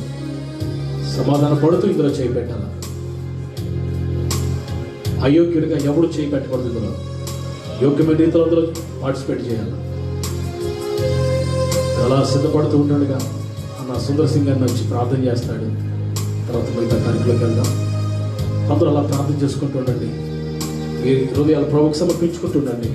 సమాధాన పడుతూ ఇందులో చేపెట్టాలి. అయోగ్యుడిగా ఎవడు చేపెట్టకూడదు. ఇందులో యోగ్యమైన రీతిలో అందులో పార్టిసిపేట్ చేయాలి. అలా సిద్ధపడుతూ ఉంటాడుగా అన్న సుందర్ సింగ్ గారిని వచ్చి ప్రార్థన చేస్తాడు. తర్వాత మిగతా కార్యక్రమంలోకి వెళ్దాం. అందరూ అలా ప్రార్థన చేసుకుంటూ ఉండండి. మీ హృదయాలు ప్రభువుకు సమర్పించుకుంటూ ఉండండి.